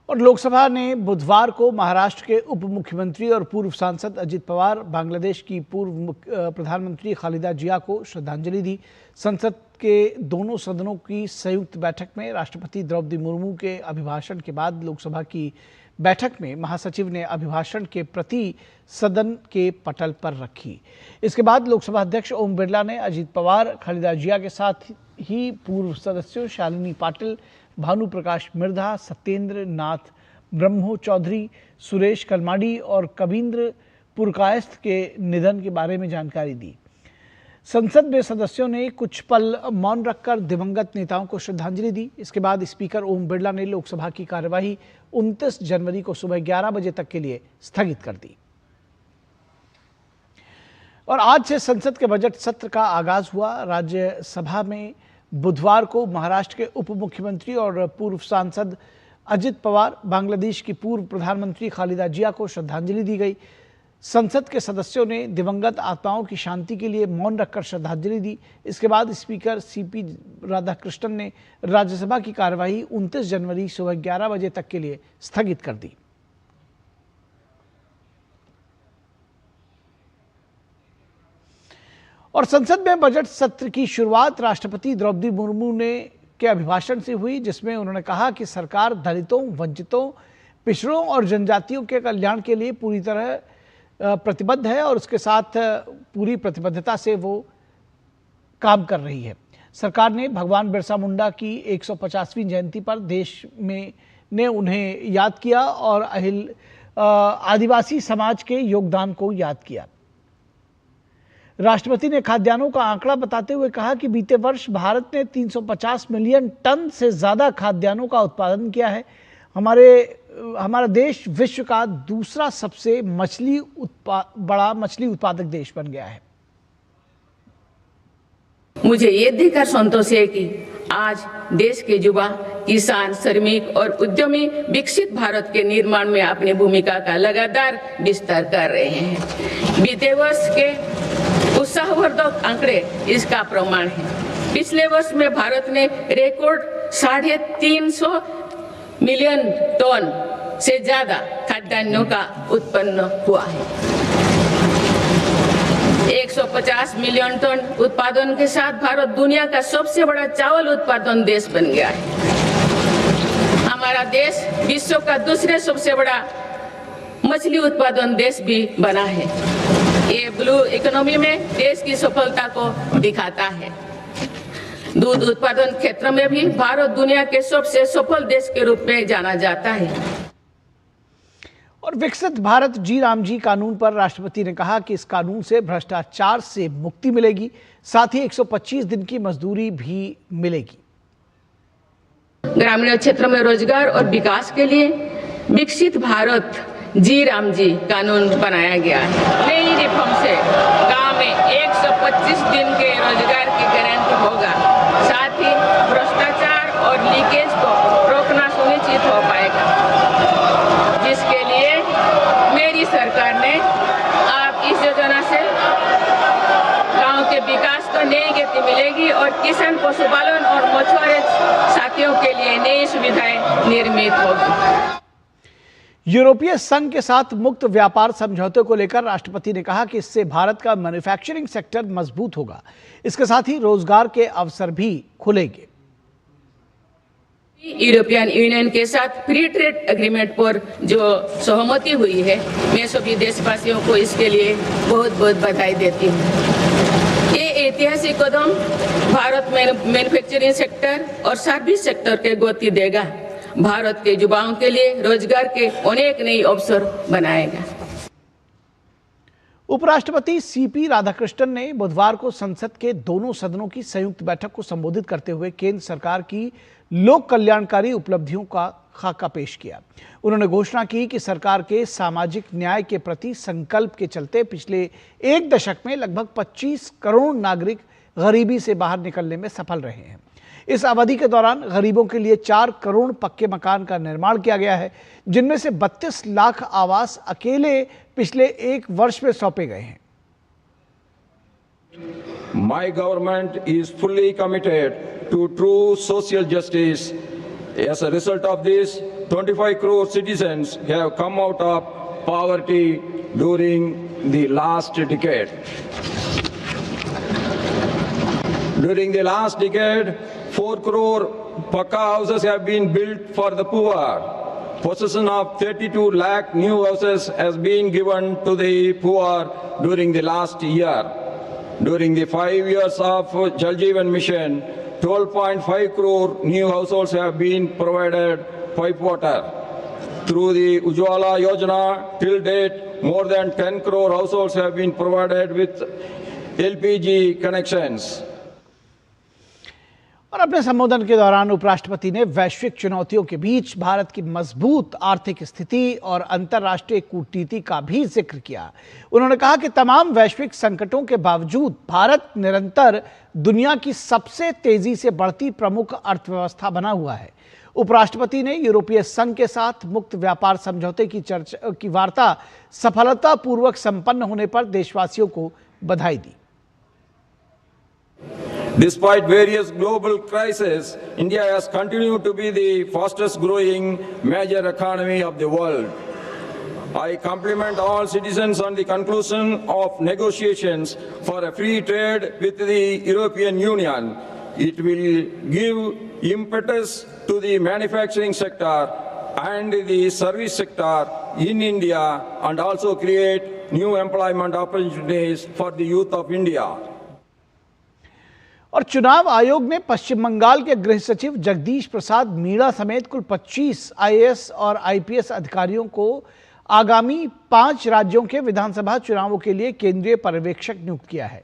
और लोकसभा ने बुधवार को महाराष्ट्र के उप मुख्यमंत्री और पूर्व सांसद अजीत पवार, बांग्लादेश की पूर्व प्रधानमंत्री खालिदा जिया को श्रद्धांजलि दी। संसद के दोनों सदनों की संयुक्त बैठक में राष्ट्रपति द्रौपदी मुर्मू के अभिभाषण के बाद लोकसभा की बैठक में महासचिव ने अभिभाषण के प्रति सदन के पटल पर रखी। इसके बाद लोकसभा अध्यक्ष ओम बिरला ने अजीत पवार, खालिदा जिया के साथ ही पूर्व सदस्यों शालिनी पाटिल, भानु प्रकाश मिर्धा, सत्येंद्र नाथ ब्रह्मो चौधरी, सुरेश कलमाडी और कविंद्र पुरकायस्थ के निधन के बारे में जानकारी दी। संसद में सदस्यों ने कुछ पल मौन रखकर दिवंगत नेताओं को श्रद्धांजलि दी। इसके बाद स्पीकर ओम बिरला ने लोकसभा की कार्यवाही 29 जनवरी को सुबह 11 बजे तक के लिए स्थगित कर दी। और आज से संसद के बजट सत्र का आगाज हुआ। राज्यसभा में बुधवार को महाराष्ट्र के उप मुख्यमंत्री और पूर्व सांसद अजित पवार, बांग्लादेश की पूर्व प्रधानमंत्री खालिदा जिया को श्रद्धांजलि दी गई। संसद के सदस्यों ने दिवंगत आत्माओं की शांति के लिए मौन रखकर श्रद्धांजलि दी। इसके बाद स्पीकर सीपी राधाकृष्णन ने राज्यसभा की कार्यवाही 29 जनवरी सुबह 11 बजे तक के लिए स्थगित कर दी। और संसद में बजट सत्र की शुरुआत राष्ट्रपति द्रौपदी मुर्मू ने के अभिभाषण से हुई, जिसमें उन्होंने कहा कि सरकार दलितों, वंचितों, पिछड़ों और जनजातियों के कल्याण के लिए पूरी तरह प्रतिबद्ध है और उसके साथ पूरी प्रतिबद्धता से वो काम कर रही है। सरकार ने भगवान बिरसा मुंडा की 150वीं जयंती पर देश में ने उन्हें याद किया और आदिवासी समाज के योगदान को याद किया। राष्ट्रपति ने खाद्यान्नों का आंकड़ा बताते हुए कहा कि बीते वर्ष भारत ने 350 मिलियन टन से ज्यादा खाद्यान्नों का उत्पादन किया है। हमारा देश विश्व का दूसरा सबसे बड़ा मछली उत्पादक देश बन गया है। मुझे ये देखकर संतोष है कि आज देश के युवा, किसान, श्रमिक और उद्यमी विकसित भारत के निर्माण में अपनी भूमिका का लगातार विस्तार कर रहे हैं। बीते वर्ष के उत्साहवर्धक आंकड़े इसका प्रमाण है। पिछले वर्ष में भारत ने रिकॉर्ड 350 मिलियन टन से ज्यादा खाद्यान्नों का उत्पन्न हुआ है। 150 मिलियन टन उत्पादन के साथ भारत दुनिया का सबसे बड़ा चावल उत्पादन देश बन गया है। हमारा देश विश्व का दूसरे सबसे बड़ा मछली उत्पादन देश भी बना है। ये ब्लू इकोनॉमी में देश की सफलता को दिखाता है। दूध उत्पादन क्षेत्र में भी भारत दुनिया के सबसे सफल देश के रूप में जाना जाता है। और विकसित भारत जी राम जी कानून पर राष्ट्रपति ने कहा कि इस कानून से भ्रष्टाचार से मुक्ति मिलेगी, साथ ही 125 दिन की मजदूरी भी मिलेगी। ग्रामीण क्षेत्र में रोजगार और विकास के लिए विकसित भारत जी राम जी कानून बनाया गया है। नई रिफॉर्म से गांव में 125 दिन के रोजगार की गारंटी होगा। साथ ही भ्रष्टाचार और लीकेज को रोकना सुनिश्चित हो पाएगा, जिसके लिए मेरी सरकार ने आप इस योजना से गांव के विकास को नई गति मिलेगी और किसान, पशुपालन और मछुआरे साथियों के लिए नई सुविधाएं निर्मित होगी। यूरोपीय संघ के साथ मुक्त व्यापार समझौते को लेकर राष्ट्रपति ने कहा कि इससे भारत का मैन्युफैक्चरिंग सेक्टर मजबूत होगा। इसके साथ ही रोजगार के अवसर भी खुलेंगे। यूरोपियन यूनियन के साथ फ्री ट्रेड एग्रीमेंट पर जो सहमति हुई है, मैं सभी देशवासियों को इसके लिए बहुत बहुत बधाई देती हूँ। ये ऐतिहासिक कदम भारत में मैन्युफैक्चरिंग सेक्टर और सर्विस सेक्टर के गति देगा, भारत के युवाओं के लिए रोजगार के अनेक नए अवसर बनाएगा। उपराष्ट्रपति सीपी राधाकृष्णन ने बुधवार को संसद के दोनों सदनों की संयुक्त बैठक को संबोधित करते हुए केंद्र सरकार की लोक कल्याणकारी उपलब्धियों का खाका पेश किया। उन्होंने घोषणा की कि सरकार के सामाजिक न्याय के प्रति संकल्प के चलते पिछले एक दशक में लगभग 25 करोड़ नागरिक गरीबी से बाहर निकलने में सफल रहे हैं। इस अवधि के दौरान गरीबों के लिए 4 करोड़ पक्के मकान का निर्माण किया गया है, जिनमें से 32 लाख आवास अकेले पिछले एक वर्ष में सौंपे गए हैं। My government is fully committed to true social justice. As a result of this, 25 crore citizens have come out of poverty during the last decade. During the last decade, 4 crore Pakka houses have been built for the poor. Possession of 32 lakh new houses has been given to the poor during the last year. During the 5 years of Jal Jeevan Mission, 12.5 crore new households have been provided pipe water. Through the Ujjwala Yojana, till date, more than 10 crore households have been provided with LPG connections. और अपने संबोधन के दौरान उपराष्ट्रपति ने वैश्विक चुनौतियों के बीच भारत की मजबूत आर्थिक स्थिति और अंतर्राष्ट्रीय कूटनीति का भी जिक्र किया। उन्होंने कहा कि तमाम वैश्विक संकटों के बावजूद भारत निरंतर दुनिया की सबसे तेजी से बढ़ती प्रमुख अर्थव्यवस्था बना हुआ है। उपराष्ट्रपति ने यूरोपीय संघ के साथ मुक्त व्यापार समझौते की वार्ता सफलतापूर्वक संपन्न होने पर देशवासियों को बधाई दी। Despite various global crises, India has continued to be the fastest growing major economy of the world. I compliment all citizens on the conclusion of negotiations for a free trade with the European Union. It will give impetus to the manufacturing sector and the service sector in India and also create new employment opportunities for the youth of India. और चुनाव आयोग ने पश्चिम बंगाल के गृह सचिव जगदीश प्रसाद मीणा समेत कुल 25 आईएएस और आईपीएस अधिकारियों को आगामी 5 राज्यों के विधानसभा चुनावों के लिए केंद्रीय पर्यवेक्षक नियुक्त किया है।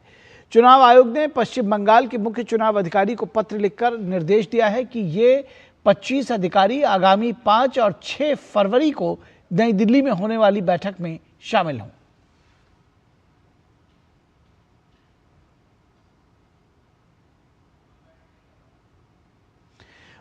चुनाव आयोग ने पश्चिम बंगाल के मुख्य चुनाव अधिकारी को पत्र लिखकर निर्देश दिया है कि ये 25 अधिकारी आगामी 5 और 6 फरवरी को नई दिल्ली में होने वाली बैठक में शामिल हों।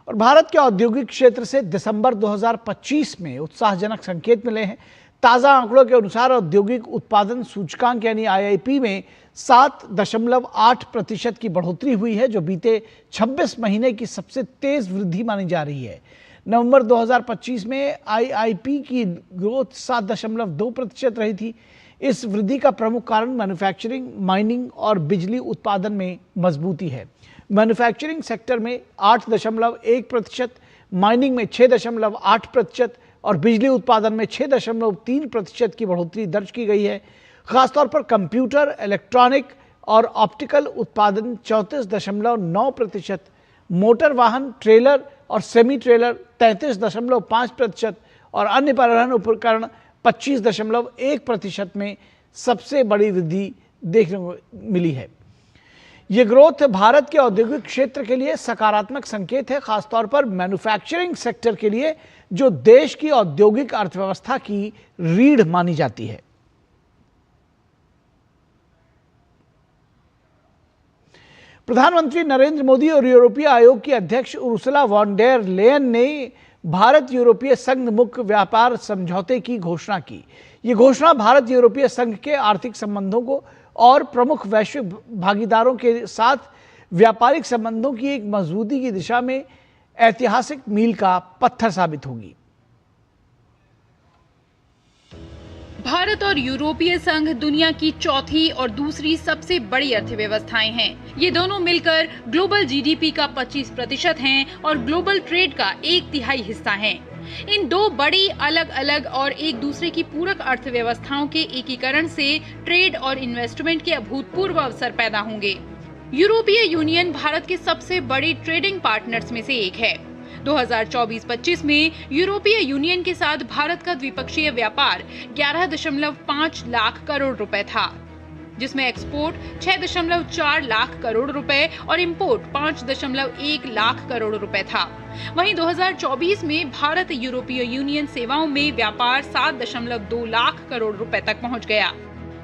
और भारत के औद्योगिक क्षेत्र से दिसंबर 2025 में उत्साहजनक संकेत मिले हैं। ताज़ा आंकड़ों के अनुसार औद्योगिक उत्पादन सूचकांक यानी आईआईपी में 7.8% की बढ़ोतरी हुई है, जो बीते 26 महीने की सबसे तेज वृद्धि मानी जा रही है। नवंबर 2025 में आईआईपी की ग्रोथ 7.2% रही थी। इस वृद्धि का प्रमुख कारण मैन्युफैक्चरिंग, माइनिंग और बिजली उत्पादन में मजबूती है। मैन्युफैक्चरिंग सेक्टर में 8.1%, माइनिंग में 6.8% और बिजली उत्पादन में 6.3% की बढ़ोतरी दर्ज की गई है। खासतौर पर कंप्यूटर, इलेक्ट्रॉनिक और ऑप्टिकल उत्पादन 34.9%, मोटर वाहन, ट्रेलर और सेमी ट्रेलर 33.5% और अन्य परिवहन उपकरण 25.1% में सबसे बड़ी वृद्धि देखने को मिली है। ये ग्रोथ भारत के औद्योगिक क्षेत्र के लिए सकारात्मक संकेत है, खासतौर पर मैन्युफैक्चरिंग सेक्टर के लिए, जो देश की औद्योगिक अर्थव्यवस्था की रीढ़ मानी जाती है। प्रधानमंत्री नरेंद्र मोदी और यूरोपीय आयोग की अध्यक्ष उर्सुला वॉन डेर लेयन ने भारत यूरोपीय संघ मुक्त व्यापार समझौते की घोषणा की। ये घोषणा भारत यूरोपीय संघ के आर्थिक संबंधों को और प्रमुख वैश्विक भागीदारों के साथ व्यापारिक संबंधों की एक मजबूती की दिशा में ऐतिहासिक मील का पत्थर साबित होगी। भारत और यूरोपीय संघ दुनिया की चौथी और दूसरी सबसे बड़ी अर्थव्यवस्थाएं हैं। ये दोनों मिलकर ग्लोबल जीडीपी का 25% हैं और ग्लोबल ट्रेड का 1/3 हिस्सा हैं। इन दो बड़ी अलग अलग और एक दूसरे की पूरक अर्थव्यवस्थाओं के एकीकरण से ट्रेड और इन्वेस्टमेंट के अभूतपूर्व अवसर पैदा होंगे। यूरोपीय यूनियन भारत के सबसे बड़े ट्रेडिंग पार्टनर्स में से एक है। 2024-25 में यूरोपीय यूनियन के साथ भारत का द्विपक्षीय व्यापार 11.5 लाख करोड़ रुपए था, जिसमें एक्सपोर्ट 6.4 लाख करोड़ रुपए और इंपोर्ट 5.1 लाख करोड़ रुपए था। वहीं 2024 में भारत यूरोपीय यूनियन सेवाओं में व्यापार 7.2 लाख करोड़ रुपए तक पहुंच गया।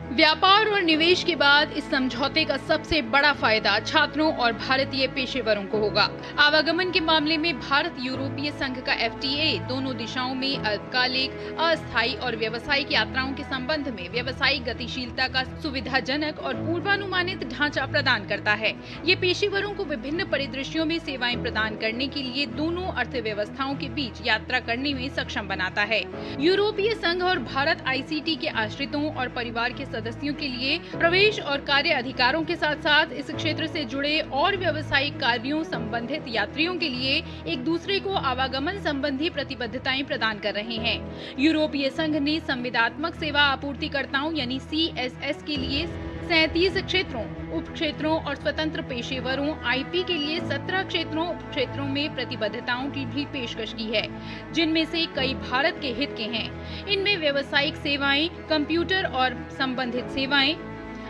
व्यापार और निवेश के बाद इस समझौते का सबसे बड़ा फायदा छात्रों और भारतीय पेशेवरों को होगा। आवागमन के मामले में भारत यूरोपीय संघ का FTA दोनों दिशाओं में अल्पकालिक, अस्थायी और व्यावसायिक यात्राओं के संबंध में व्यावसायिक गतिशीलता का सुविधाजनक और पूर्वानुमानित ढांचा प्रदान करता है। ये पेशेवरों को विभिन्न परिदृश्यों में सेवाएं प्रदान करने के लिए दोनों अर्थव्यवस्थाओं के बीच यात्रा करने में सक्षम बनाता है। यूरोपीय संघ और भारत ICT के आश्रितों और परिवार के सदस्यों के लिए प्रवेश और कार्य अधिकारों के साथ साथ इस क्षेत्र से जुड़े और व्यावसायिक कार्यों संबंधित यात्रियों के लिए एक दूसरे को आवागमन संबंधी प्रतिबद्धताएं प्रदान कर रहे हैं। यूरोपीय संघ ने संविदात्मक सेवा आपूर्तिकर्ताओं यानी CSS के लिए 37 क्षेत्रों, उप क्षेत्रों और स्वतंत्र पेशेवरों आईपी के लिए 17 क्षेत्रों, उप क्षेत्रों में प्रतिबद्धताओं की भी पेशकश की है, जिनमें से कई भारत के हित के हैं। इनमें व्यावसायिक सेवाएं, कंप्यूटर और संबंधित सेवाएं,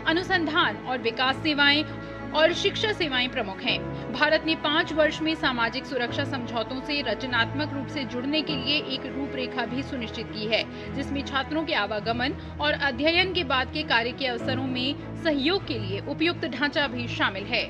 अनुसंधान और विकास सेवाएं और शिक्षा सेवाएं प्रमुख हैं। भारत ने 5 वर्ष में सामाजिक सुरक्षा समझौतों से रचनात्मक रूप से जुड़ने के लिए एक रूपरेखा भी सुनिश्चित की है, जिसमें छात्रों के आवागमन और अध्ययन के बाद के कार्य के अवसरों में सहयोग के लिए उपयुक्त ढांचा भी शामिल है।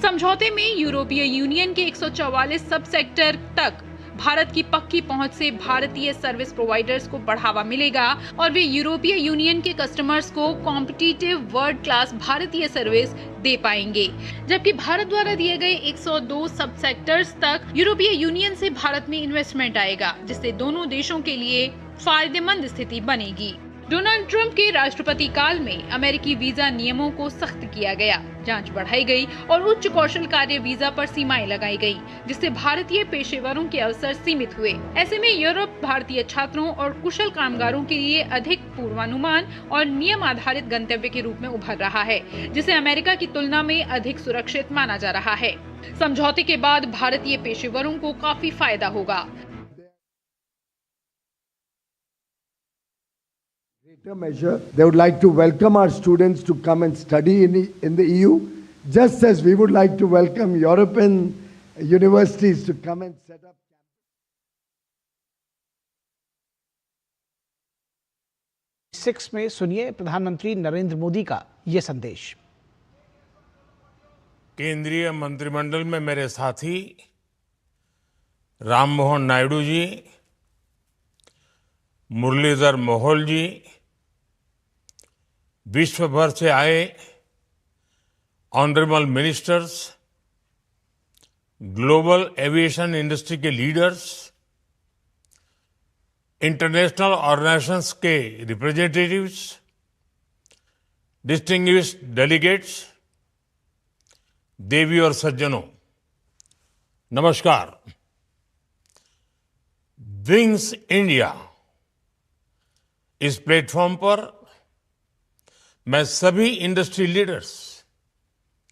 समझौते में यूरोपीय यूनियन के 144 सब सेक्टर तक भारत की पक्की पहुंच से भारतीय सर्विस प्रोवाइडर्स को बढ़ावा मिलेगा और वे यूरोपीय यूनियन के कस्टमर्स को कॉम्पिटिटिव वर्ल्ड क्लास भारतीय सर्विस दे पाएंगे, जबकि भारत द्वारा दिए गए 102 सब सेक्टर्स तक यूरोपीय यूनियन से भारत में इन्वेस्टमेंट आएगा, जिससे दोनों देशों के लिए फायदेमंद स्थिति बनेगी। डोनाल्ड ट्रंप के राष्ट्रपति काल में अमेरिकी वीजा नियमों को सख्त किया गया, जांच बढ़ाई गई और उच्च कौशल कार्य वीजा पर सीमाएं लगाई गई, जिससे भारतीय पेशेवरों के अवसर सीमित हुए। ऐसे में यूरोप भारतीय छात्रों और कुशल कामगारों के लिए अधिक पूर्वानुमान और नियम आधारित गंतव्य के रूप में उभर रहा है, जिसे अमेरिका की तुलना में अधिक सुरक्षित माना जा रहा है। समझौते के बाद भारतीय पेशेवरों को काफी फायदा होगा। Measure, they would like to welcome our students to come and study in the EU, just as we would like to welcome European universities to come and set up. 6 में सुनिए प्रधानमंत्री नरेंद्र मोदी का ये संदेश। केंद्रीय मंत्रिमंडल में मेरे साथी राम मोहन नायडू जी, मुरलीधर मोहोल जी, विश्व भर से आए honourable ministers, global aviation industry के लीडर्स, इंटरनेशनल ऑर्गेनाइजेशंस के रिप्रेजेंटेटिव्स, डिस्टिंग्विश्ड डेलीगेट्स, देवी और सज्जनों, नमस्कार। विंग्स इंडिया इस प्लेटफॉर्म पर मैं सभी इंडस्ट्री लीडर्स,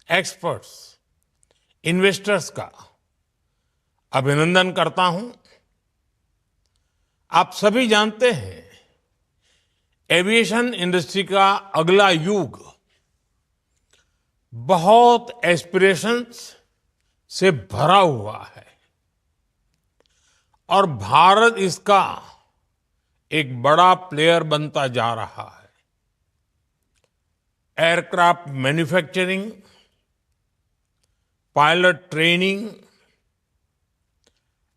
एक्सपर्ट्स, इन्वेस्टर्स का अभिनंदन करता हूं। आप सभी जानते हैं, एविएशन इंडस्ट्री का अगला युग बहुत एस्पिरेशंस से भरा हुआ है और भारत इसका एक बड़ा प्लेयर बनता जा रहा है। Aircraft manufacturing, pilot training,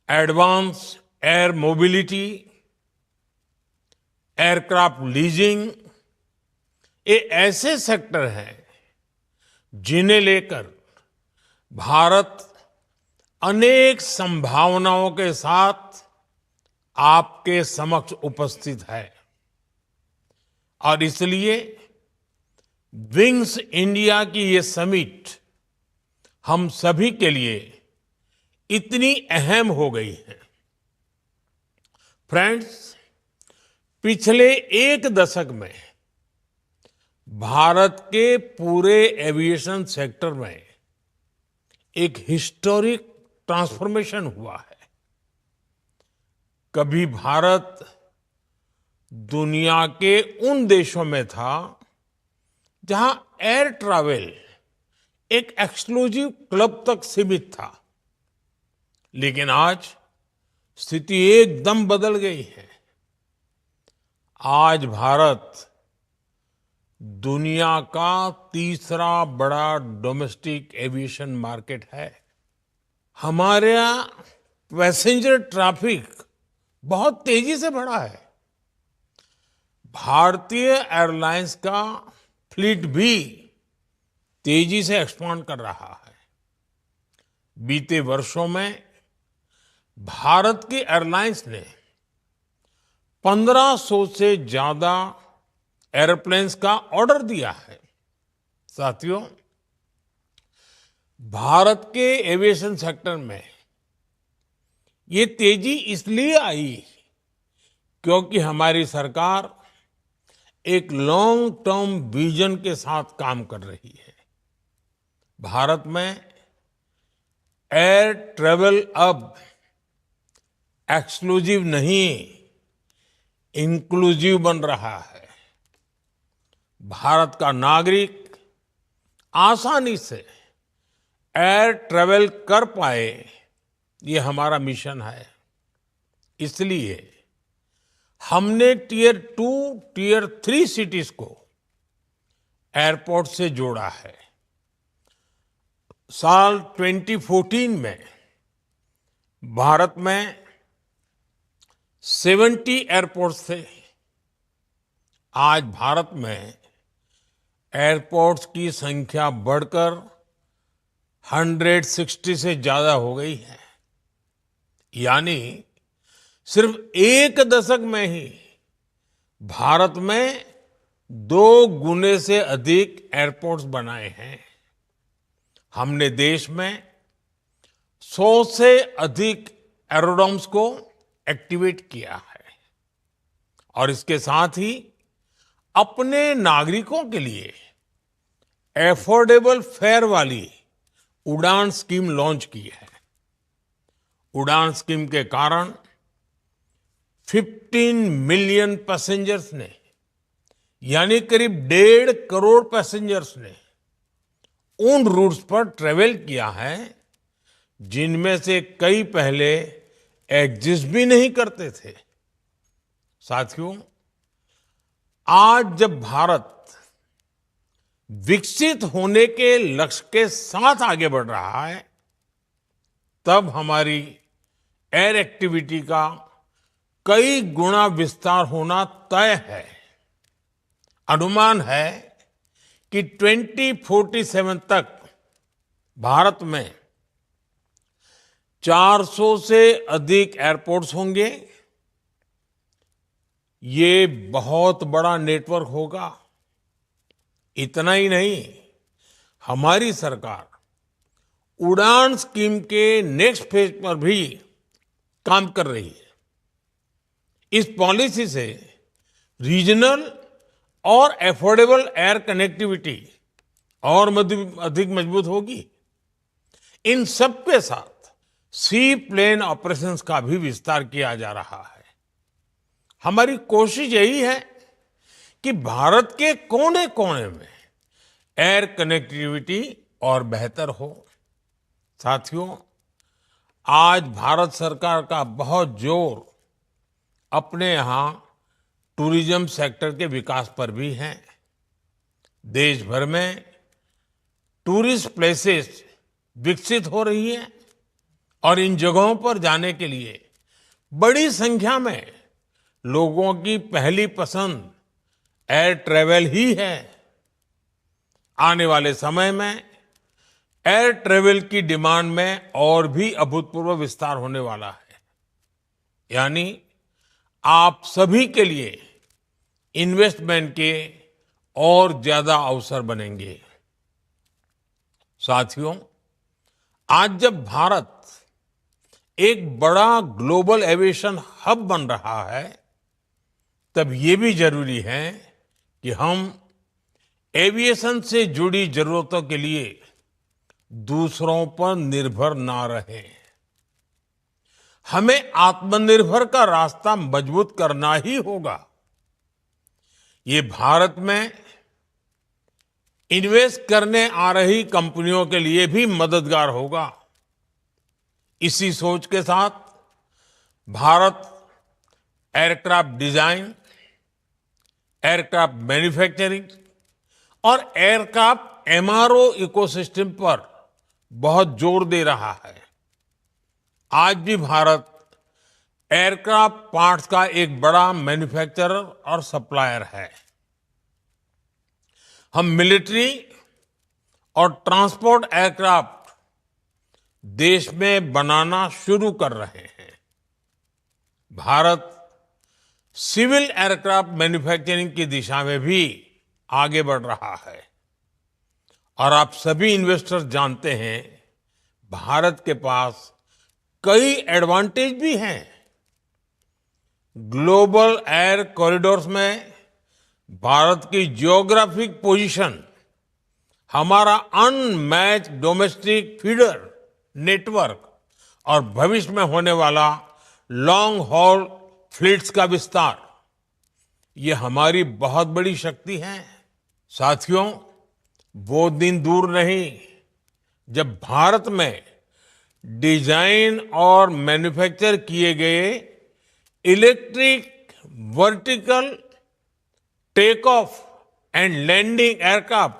advance air mobility, aircraft leasing, ये ऐसे सेक्टर हैं जिन्हें लेकर भारत अनेक संभावनाओं के साथ आपके समक्ष उपस्थित है और इसलिए विंग्स इंडिया की ये समिट हम सभी के लिए इतनी अहम हो गई है। फ्रेंड्स, पिछले 1 दशक में भारत के पूरे एविएशन सेक्टर में एक हिस्टोरिक ट्रांसफॉर्मेशन हुआ है। कभी भारत दुनिया के उन देशों में था जहां एयर ट्रैवल एक एक्सक्लूसिव क्लब तक सीमित था, लेकिन आज स्थिति एकदम बदल गई है। आज भारत दुनिया का तीसरा बड़ा डोमेस्टिक एविएशन मार्केट है। हमारे यहाँ पैसेंजर ट्रैफिक बहुत तेजी से बढ़ा है। भारतीय एयरलाइंस का फ्लीट भी तेजी से एक्सपांड कर रहा है। बीते वर्षों में भारत की एयरलाइंस ने 1500 से ज्यादा एयरप्लेन्स का ऑर्डर दिया है। साथियों, भारत के एविएशन सेक्टर में ये तेजी इसलिए आई क्योंकि हमारी सरकार एक लॉन्ग टर्म विजन के साथ काम कर रही है। भारत में एयर ट्रेवल अब एक्सक्लूसिव नहीं, इंक्लूसिव बन रहा है। भारत का नागरिक आसानी से एयर ट्रेवल कर पाए, ये हमारा मिशन है। इसलिए हमने टियर 2, टियर 3 सिटीज को एयरपोर्ट से जोड़ा है। साल 2014 में भारत में 70 एयरपोर्ट्स थे। आज भारत में एयरपोर्ट्स की संख्या बढ़कर 160 से ज्यादा हो गई है। यानी सिर्फ एक दशक में ही भारत में 2 गुने से अधिक एयरपोर्ट्स बनाए हैं। हमने देश में 100 से अधिक एरोड्रोम्स को एक्टिवेट किया है और इसके साथ ही अपने नागरिकों के लिए एफोर्डेबल फेयर वाली उड़ान स्कीम लॉन्च की है। उड़ान स्कीम के कारण 15 मिलियन पैसेंजर्स ने, यानी करीब 1.5 करोड़ पैसेंजर्स ने उन रूट्स पर ट्रेवल किया है जिनमें से कई पहले एग्जिस्ट भी नहीं करते थे। साथियों, आज जब भारत विकसित होने के लक्ष्य के साथ आगे बढ़ रहा है, तब हमारी एयर एक्टिविटी का कई गुना विस्तार होना तय है। अनुमान है कि 2047 तक भारत में 400 से अधिक एयरपोर्ट्स होंगे। ये बहुत बड़ा नेटवर्क होगा। इतना ही नहीं, हमारी सरकार उड़ान स्कीम के नेक्स्ट फेज पर भी काम कर रही है। इस पॉलिसी से रीजनल और एफोर्डेबल एयर कनेक्टिविटी और अधिक मजबूत होगी। इन सब के साथ सी प्लेन ऑपरेशंस का भी विस्तार किया जा रहा है। हमारी कोशिश यही है कि भारत के कोने कोने में एयर कनेक्टिविटी और बेहतर हो। साथियों, आज भारत सरकार का बहुत जोर अपने यहां टूरिज्म सेक्टर के विकास पर भी है। देश भर में टूरिस्ट प्लेसेस विकसित हो रही है और इन जगहों पर जाने के लिए बड़ी संख्या में लोगों की पहली पसंद एयर ट्रेवल ही है। आने वाले समय में एयर ट्रेवल की डिमांड में और भी अभूतपूर्व विस्तार होने वाला है। यानी आप सभी के लिए इन्वेस्टमेंट के और ज्यादा अवसर बनेंगे। साथियों, आज जब भारत एक बड़ा ग्लोबल एविएशन हब बन रहा है, तब ये भी जरूरी है कि हम एविएशन से जुड़ी जरूरतों के लिए दूसरों पर निर्भर ना रहें। हमें आत्मनिर्भर का रास्ता मजबूत करना ही होगा। ये भारत में इन्वेस्ट करने आ रही कंपनियों के लिए भी मददगार होगा। इसी सोच के साथ Bharat aircraft design, aircraft manufacturing और एयरक्राफ्ट एमआरओ इकोसिस्टम पर बहुत जोर दे रहा है। आज भी भारत एयरक्राफ्ट पार्ट्स का एक बड़ा मैन्युफैक्चरर और सप्लायर है। हम मिलिट्री और ट्रांसपोर्ट एयरक्राफ्ट देश में बनाना शुरू कर रहे हैं। भारत सिविल एयरक्राफ्ट मैन्युफैक्चरिंग की दिशा में भी आगे बढ़ रहा है। और आप सभी इन्वेस्टर्स जानते हैं, भारत के पास कई एडवांटेज भी हैं। ग्लोबल एयर कॉरिडोर्स में भारत की जियोग्राफिक पोजीशन, हमारा अनमैच डोमेस्टिक फीडर नेटवर्क और भविष्य में होने वाला लॉन्ग हॉल फ्लीट्स का विस्तार, ये हमारी बहुत बड़ी शक्ति है। साथियों, वो दिन दूर नहीं जब भारत में डिजाइन और मैन्युफैक्चर किए गए electric vertical take off and landing aircraft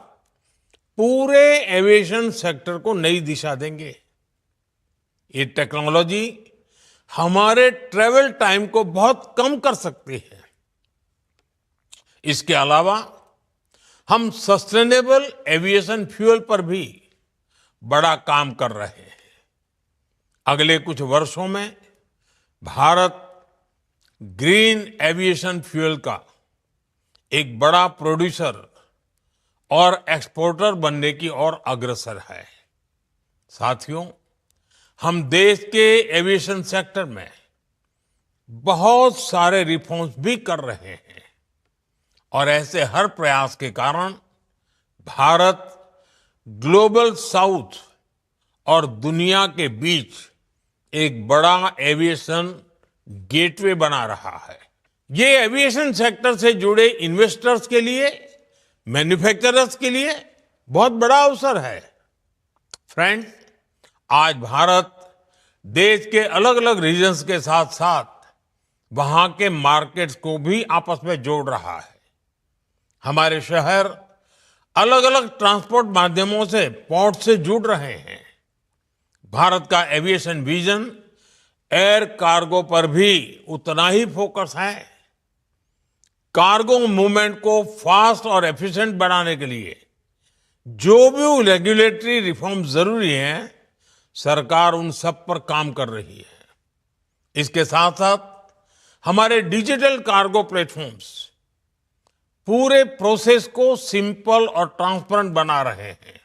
पूरे एविएशन सेक्टर को नई दिशा देंगे। ये टेक्नोलॉजी हमारे ट्रैवल टाइम को बहुत कम कर सकती है। इसके अलावा हम सस्टेनेबल एविएशन फ्यूल पर भी बड़ा काम कर रहे हैं। अगले कुछ वर्षों में भारत ग्रीन एविएशन फ्यूल का एक बड़ा प्रोड्यूसर और एक्सपोर्टर बनने की ओर अग्रसर है। साथियों, हम देश के एविएशन सेक्टर में बहुत सारे रिफॉर्म्स भी कर रहे हैं और ऐसे हर प्रयास के कारण भारत ग्लोबल साउथ और दुनिया के बीच एक बड़ा एविएशन गेटवे बना रहा है। ये एविएशन सेक्टर से जुड़े इन्वेस्टर्स के लिए, मैन्युफैक्चरर्स के लिए बहुत बड़ा अवसर है। फ्रेंड्स, आज भारत देश के अलग अलग रीजन्स के साथ साथ वहां के मार्केट्स को भी आपस में जोड़ रहा है। हमारे शहर अलग अलग ट्रांसपोर्ट माध्यमों से, पोर्ट से जुड़ रहे हैं। भारत का एविएशन विजन एयर कार्गो पर भी उतना ही फोकस है। कार्गो मूवमेंट को फास्ट और एफिशिएंट बनाने के लिए जो भी रेगुलेटरी रिफॉर्म जरूरी हैं, सरकार उन सब पर काम कर रही है। इसके साथ साथ हमारे डिजिटल कार्गो प्लेटफॉर्म्स पूरे प्रोसेस को सिंपल और ट्रांसपेरेंट बना रहे हैं।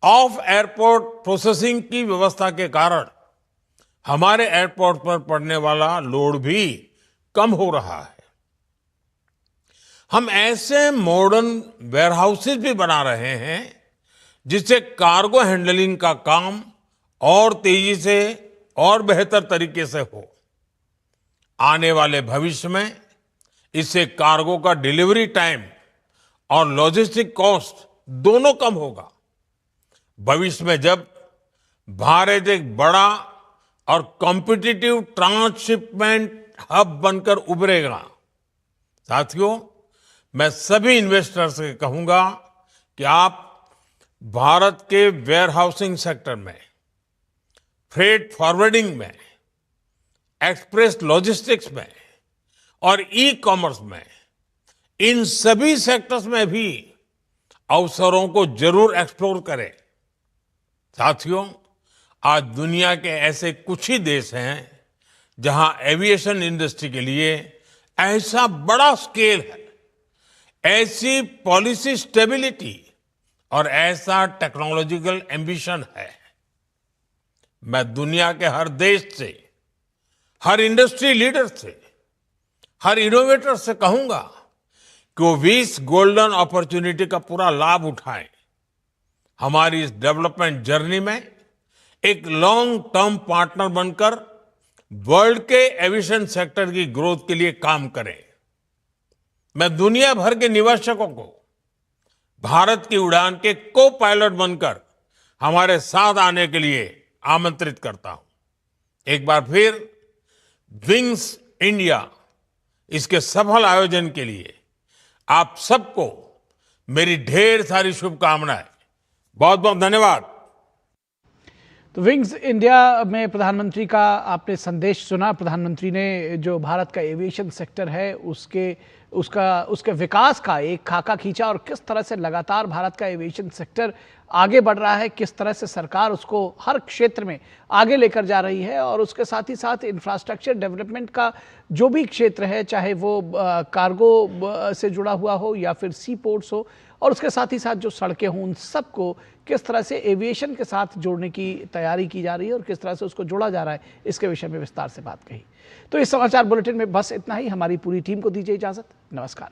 ऑफ एयरपोर्ट प्रोसेसिंग की व्यवस्था के कारण हमारे एयरपोर्ट पर पड़ने वाला लोड भी कम हो रहा है। हम ऐसे मॉडर्न वेयरहाउसेस भी बना रहे हैं जिससे कार्गो हैंडलिंग का काम और तेजी से और बेहतर तरीके से हो। आने वाले भविष्य में इससे कार्गो का डिलीवरी टाइम और लॉजिस्टिक कॉस्ट दोनों कम होगा। भविष्य में जब भारत एक बड़ा और कॉम्पिटिटिव ट्रांसशिपमेंट हब बनकर उभरेगा, साथियों, मैं सभी इन्वेस्टर्स से कहूंगा कि आप भारत के वेयरहाउसिंग सेक्टर में, फ्रेट फॉरवर्डिंग में, एक्सप्रेस लॉजिस्टिक्स में और ई कॉमर्स में, इन सभी सेक्टर्स में भी अवसरों को जरूर एक्सप्लोर करें। साथियों, आज दुनिया के ऐसे कुछ ही देश हैं जहां एविएशन इंडस्ट्री के लिए ऐसा बड़ा स्केल है, ऐसी पॉलिसी स्टेबिलिटी और ऐसा टेक्नोलॉजिकल एम्बिशन है। मैं दुनिया के हर देश से, हर इंडस्ट्री लीडर से, हर इनोवेटर से कहूंगा कि वो इस गोल्डन अपॉर्चुनिटी का पूरा लाभ उठाएं। हमारी इस डेवलपमेंट जर्नी में एक लॉन्ग टर्म पार्टनर बनकर वर्ल्ड के एविएशन सेक्टर की ग्रोथ के लिए काम करें। मैं दुनिया भर के निवेशकों को भारत की उड़ान के को पायलट बनकर हमारे साथ आने के लिए आमंत्रित करता हूं। एक बार फिर विंग्स इंडिया, इसके सफल आयोजन के लिए आप सबको मेरी ढेर सारी शुभकामनाएं। बहुत बहुत धन्यवाद। तो विंग्स इंडिया में प्रधानमंत्री का आपने संदेश सुना। प्रधानमंत्री ने जो भारत का एविएशन सेक्टर है उसके विकास का एक खाका खींचा और किस तरह से लगातार भारत का एविएशन सेक्टर आगे बढ़ रहा है, किस तरह से सरकार उसको हर क्षेत्र में आगे लेकर जा रही है। और उसके साथ ही साथ इंफ्रास्ट्रक्चर डेवलपमेंट का जो भी क्षेत्र है, चाहे वो कार्गो से जुड़ा हुआ हो या फिर सी पोर्ट्स हो, और उसके साथ ही साथ जो सड़कें हों, उन सबको किस तरह से एविएशन के साथ जोड़ने की तैयारी की जा रही है और किस तरह से उसको जोड़ा जा रहा है, इसके विषय में विस्तार से बात कही। तो इस समाचार बुलेटिन में बस इतना ही। हमारी पूरी टीम को दीजिए इजाजत। नमस्कार।